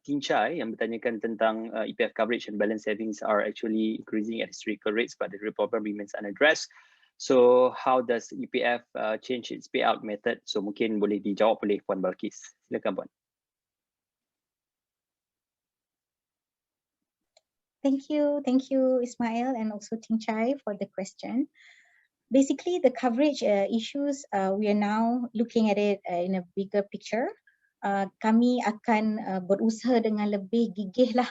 Tin Chai yang bertanyakan tentang EPF coverage and balance savings are actually increasing at historical rates, but the real problem remains unaddressed. So how does EPF change its payout method? So mungkin boleh dijawab oleh Puan Balkis. Silakan Puan. Thank you Ismail and also Tin Chai for the question. Basically, the coverage issues, we are now looking at it in a bigger picture. Kami akan berusaha dengan lebih gigihlah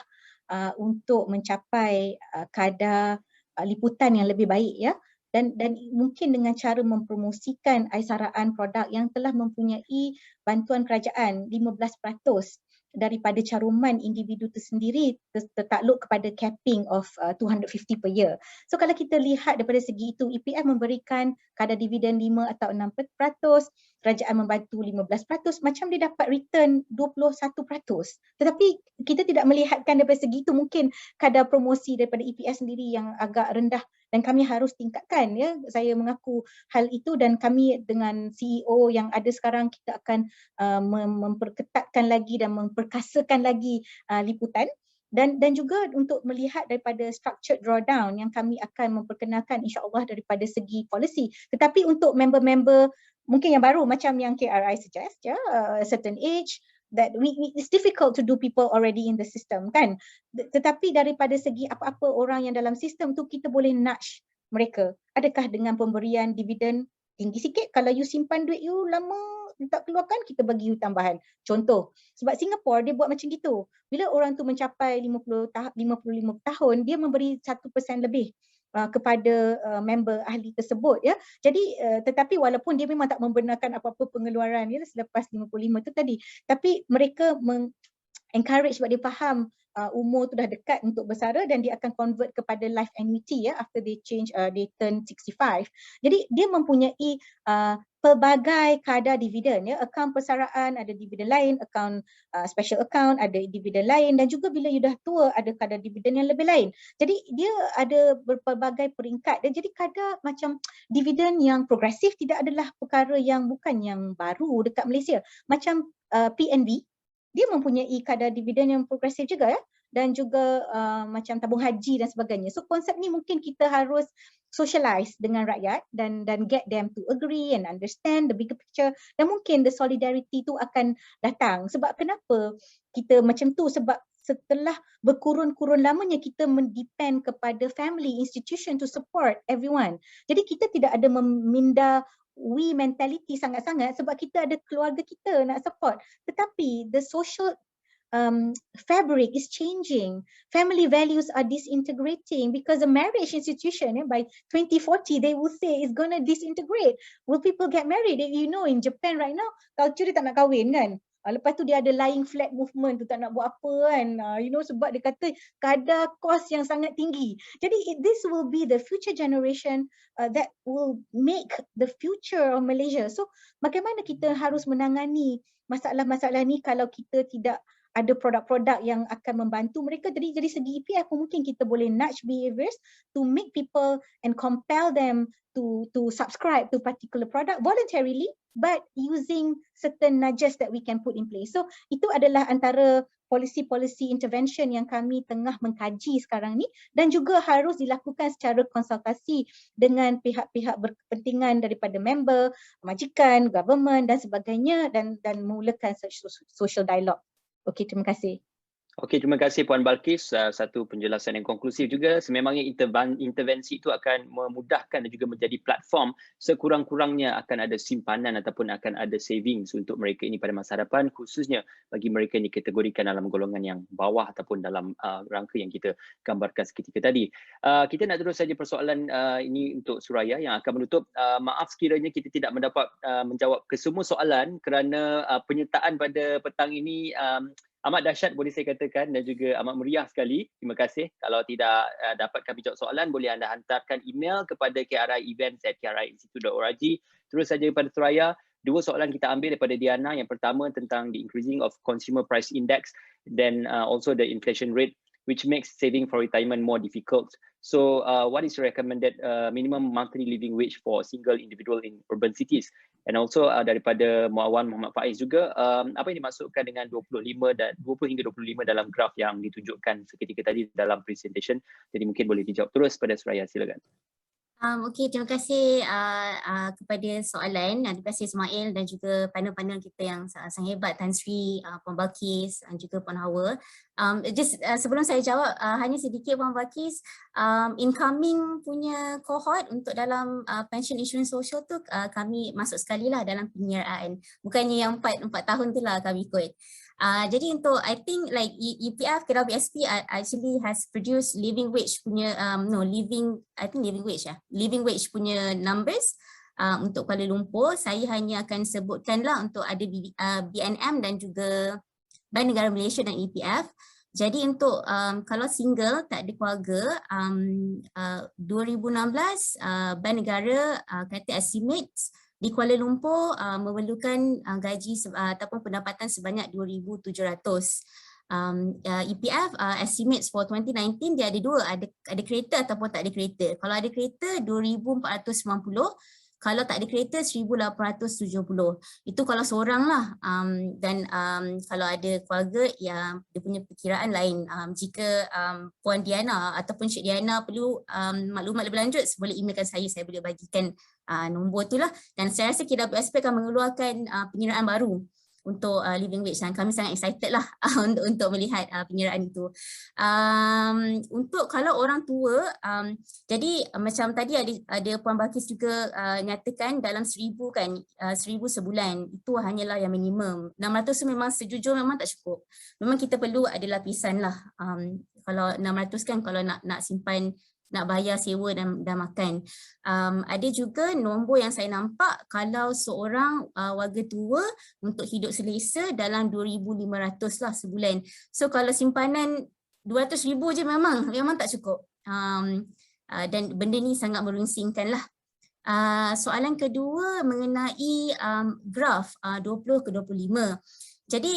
untuk mencapai kadar liputan yang lebih baik, ya, dan mungkin dengan cara mempromosikan aisaraan produk yang telah mempunyai bantuan kerajaan 15% daripada caruman individu tersendiri tertakluk kepada capping of 250 per year. So kalau kita lihat daripada segi itu, EPF memberikan kadar dividen 5 atau 6%, kerajaan membantu 15%, macam dia dapat return 21%. Tetapi kita tidak melihatkan daripada segi itu, mungkin kadar promosi daripada EPF sendiri yang agak rendah dan kami harus tingkatkan, ya. Saya mengaku hal itu, dan kami dengan CEO yang ada sekarang, kita akan memperketatkan lagi dan memperkasakan lagi liputan, dan juga untuk melihat daripada structured drawdown yang kami akan memperkenalkan insya-Allah daripada segi policy. Tetapi untuk member-member mungkin yang baru macam yang KRI suggest, ya, certain age, that it's difficult to do people already in the system, kan. Tetapi daripada segi apa-apa orang yang dalam sistem tu, kita boleh nudge mereka. Adakah dengan pemberian dividen tinggi sikit, kalau you simpan duit you lama tak keluarkan, kita bagi you tambahan. Contoh, sebab Singapore dia buat macam gitu. Bila orang tu mencapai 55 tahun, dia memberi 1% lebih kepada member ahli tersebut, ya. Jadi tetapi walaupun dia memang tak membenarkan apa-apa pengeluaran, ya, selepas 55 tu tadi, tapi mereka encourage sebab dia faham umur tu dah dekat untuk bersara dan dia akan convert kepada life annuity after they change they turn 65. Jadi dia mempunyai pelbagai kadar dividen akaun persaraan ada dividen lain, akaun special account ada dividen lain, dan juga bila you dah tua ada kadar dividen yang lebih lain. Jadi dia ada berpelbagai peringkat dan jadi kadar macam dividen yang progresif tidak adalah perkara yang bukan yang baru dekat Malaysia. Macam PNB dia mempunyai kadar dividen yang progresif juga dan juga macam tabung haji dan sebagainya. So konsep ni mungkin kita harus socialize dengan rakyat dan get them to agree and understand the bigger picture, dan mungkin the solidarity tu akan datang. Sebab kenapa kita macam tu? Sebab setelah berkurun-kurun lamanya kita mendepend kepada family institution to support everyone. Jadi kita tidak ada meminda we mentality sangat-sangat sebab kita ada keluarga kita nak support. Tetapi the social fabric is changing. Family values are disintegrating because the marriage institution by 2040 they will say is going to disintegrate. Will people get married? You know in Japan right now culture dia tak nak kahwin kan. Lepas tu dia ada lying flat movement tu, tak nak buat apa kan, sebab dia kata kadar kos yang sangat tinggi. Jadi this will be the future generation that will make the future of Malaysia. So bagaimana kita harus menangani masalah-masalah ni kalau kita tidak ada produk-produk yang akan membantu mereka. Jadi dari segi EPF mungkin kita boleh nudge behaviors to make people and compel them to subscribe to particular product voluntarily, but using certain nudges that we can put in place. So itu adalah antara policy intervention yang kami tengah mengkaji sekarang ni, dan juga harus dilakukan secara konsultasi dengan pihak-pihak berkepentingan daripada member, majikan, government dan sebagainya, dan memulakan social dialogue. Okey, terima kasih. Okey, terima kasih Puan Balkis. Satu penjelasan yang konklusif juga. Sememangnya intervensi itu akan memudahkan dan juga menjadi platform sekurang-kurangnya akan ada simpanan ataupun akan ada savings untuk mereka ini pada masa hadapan, khususnya bagi mereka yang dikategorikan dalam golongan yang bawah ataupun dalam rangka yang kita gambarkan seketika tadi. Kita nak terus saja persoalan ini untuk Suraya yang akan menutup. Maaf sekiranya kita tidak mendapat menjawab kesemua soalan kerana penyertaan pada petang ini amat dahsyat boleh saya katakan dan juga amat meriah sekali. Terima kasih. Kalau tidak dapat kami jawab soalan, boleh anda hantarkan email kepada kri.events@kri.org. Terus saja kepada Suraya, dua soalan kita ambil daripada Diana. Yang pertama tentang the increasing of consumer price index, then also the inflation rate, which makes saving for retirement more difficult. So what is recommended minimum monthly living wage for single individual in urban cities? And also daripada Muawan Muhammad Faiz juga, apa yang dimasukkan dengan 20 hingga 25 dalam graf yang ditunjukkan seketika tadi dalam presentation. Jadi mungkin boleh dijawab terus pada Suraya, silakan. Okey, terima kasih kepada soalan. Terima kasih Ismail dan juga panel-panel kita yang sangat hebat, Tan Sri, Puan Balkis dan juga Puan Hawa. Sebelum saya jawab, hanya sedikit Puan Balkis, incoming punya cohort untuk dalam pension insurance social tu kami masuk sekali lah dalam penyeraan. Bukannya yang 4 tahun tu lah kami ikut. Jadi untuk I think like EPF KWSP actually has produced living wage punya living wage punya numbers untuk Kuala Lumpur. Saya hanya akan sebutkanlah untuk ada BNM dan juga Bank Negara Malaysia dan EPF. Jadi untuk kalau single tak ada keluarga, 2016 Bank Negara kata estimates di Kuala Lumpur memerlukan gaji ataupun pendapatan sebanyak 2,700. EPF estimates for 2019 dia ada dua, ada kereta ataupun tak ada kereta. Kalau ada kereta 2,490, kalau tak ada kereta 1,870. Itu kalau seorang lah. Dan kalau ada keluarga ya dia punya perkiraan lain. Jika Puan Diana ataupun Cik Diana perlu maklumat lebih lanjut, boleh emailkan saya boleh bagikan nombor tu lah. Dan saya rasa KWSP akan mengeluarkan penyeraan baru untuk living wage, dan kami sangat excited lah untuk melihat penyeraan itu. Untuk kalau orang tua, jadi macam tadi ada Puan Balkis juga nyatakan dalam 1,000 kan, 1,000 sebulan itu hanyalah yang minimum. 600 tu memang sejujur memang tak cukup. Memang kita perlu ada lapisan lah. Kalau 600 kan kalau nak simpan nak bayar sewa dan makan. Ada juga nombor yang saya nampak kalau seorang warga tua untuk hidup selesa dalam 2,500 lah sebulan. So kalau simpanan 200,000 je memang tak cukup. Dan benda ni sangat meruncingkan lah. Soalan kedua mengenai graf 20 ke 25. Jadi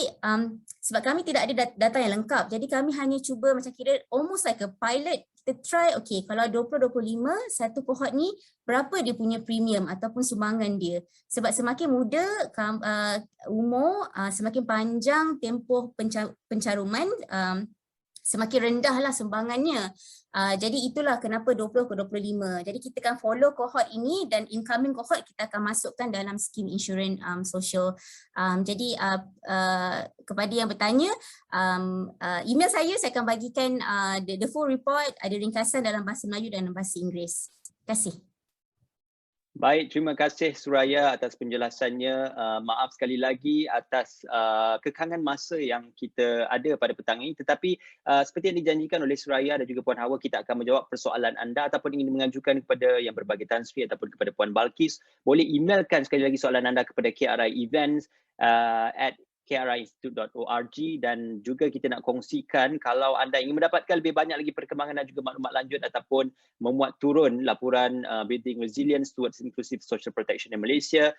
sebab kami tidak ada data yang lengkap, jadi kami hanya cuba macam kira almost like a pilot. Kita try, okay, kalau 20-25 satu kohort ni berapa dia punya premium ataupun sumbangan dia. Sebab semakin muda umur, semakin panjang tempoh pencaruman, semakin rendah lah sumbangannya. Jadi itulah kenapa 20 ke 25. Jadi kita akan follow kohort ini dan incoming kohort kita akan masukkan dalam skim insurans sosial. Jadi kepada yang bertanya, email saya akan bagikan the full report, ada ringkasan dalam bahasa Melayu dan bahasa Inggeris. Terima kasih. Baik, terima kasih Suraya atas penjelasannya. Maaf sekali lagi atas kekangan masa yang kita ada pada petang ini. Tetapi seperti yang dijanjikan oleh Suraya dan juga Puan Hawa, kita akan menjawab persoalan anda ataupun ingin mengajukan kepada yang berbagai Tan Sri ataupun kepada Puan Balkis. Boleh emailkan sekali lagi soalan anda kepada KRI Events at kri-institute.org, dan juga kita nak kongsikan kalau anda ingin mendapatkan lebih banyak lagi perkembangan dan juga maklumat lanjut ataupun memuat turun laporan Building Resilience Towards Inclusive Social Protection in Malaysia,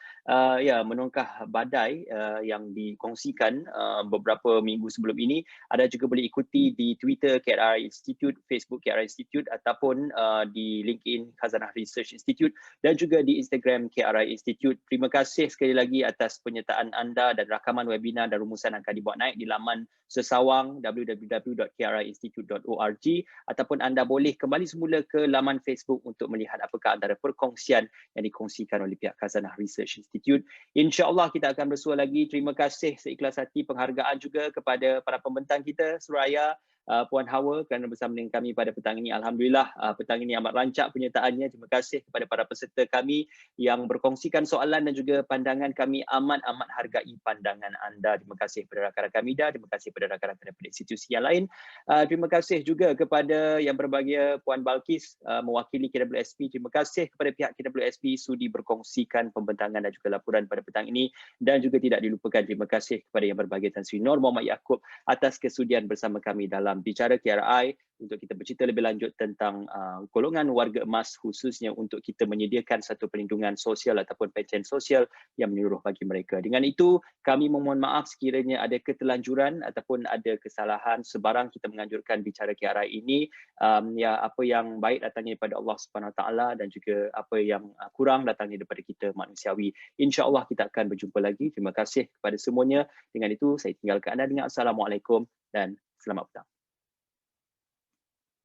menongkah badai yang dikongsikan beberapa minggu sebelum ini, anda juga boleh ikuti di Twitter KRI Institute, Facebook KRI Institute ataupun di LinkedIn Khazanah Research Institute dan juga di Instagram KRI Institute. Terima kasih sekali lagi atas penyertaan anda, dan rakaman webinar dan rumusan akan dibuat naik di laman sesawang www.kri-institute.org, ataupun anda boleh kembali semula ke laman Facebook untuk melihat apakah antara perkongsian yang dikongsikan oleh pihak Khazanah Research Institute. InsyaAllah kita akan bersua lagi. Terima kasih seikhlas hati, penghargaan juga kepada para pembentang kita, Suraya, Puan Hawa, kerana bersama dengan kami pada petang ini. Alhamdulillah petang ini amat rancak penyertaannya. Terima kasih kepada para peserta kami yang berkongsikan soalan dan juga pandangan kami. Amat hargai pandangan anda. Terima kasih kepada rakan-rakan media, terima kasih kepada rakan-rakan daripada institusi yang lain. Terima kasih juga kepada yang berbahagia Puan Balkis mewakili KWSP. Terima kasih kepada pihak KWSP sudi berkongsikan pembentangan dan juga laporan pada petang ini, dan juga tidak dilupakan terima kasih kepada yang berbahagia Tan Sri Nur Muhammad Yaakob atas kesudian bersama kami dalam Bicara KRI untuk kita bercerita lebih lanjut tentang golongan warga emas, khususnya untuk kita menyediakan satu perlindungan sosial ataupun pencen sosial yang menyeluruh bagi mereka. Dengan itu, kami memohon maaf sekiranya ada ketelanjuran ataupun ada kesalahan. Sebarang kita menganjurkan Bicara KRI ini, apa yang baik datangnya daripada Allah Subhanahu Wa Taala dan juga apa yang kurang datangnya daripada kita manusiawi. InsyaAllah kita akan berjumpa lagi. Terima kasih kepada semuanya. Dengan itu, saya tinggalkan anda dengan Assalamualaikum dan selamat petang.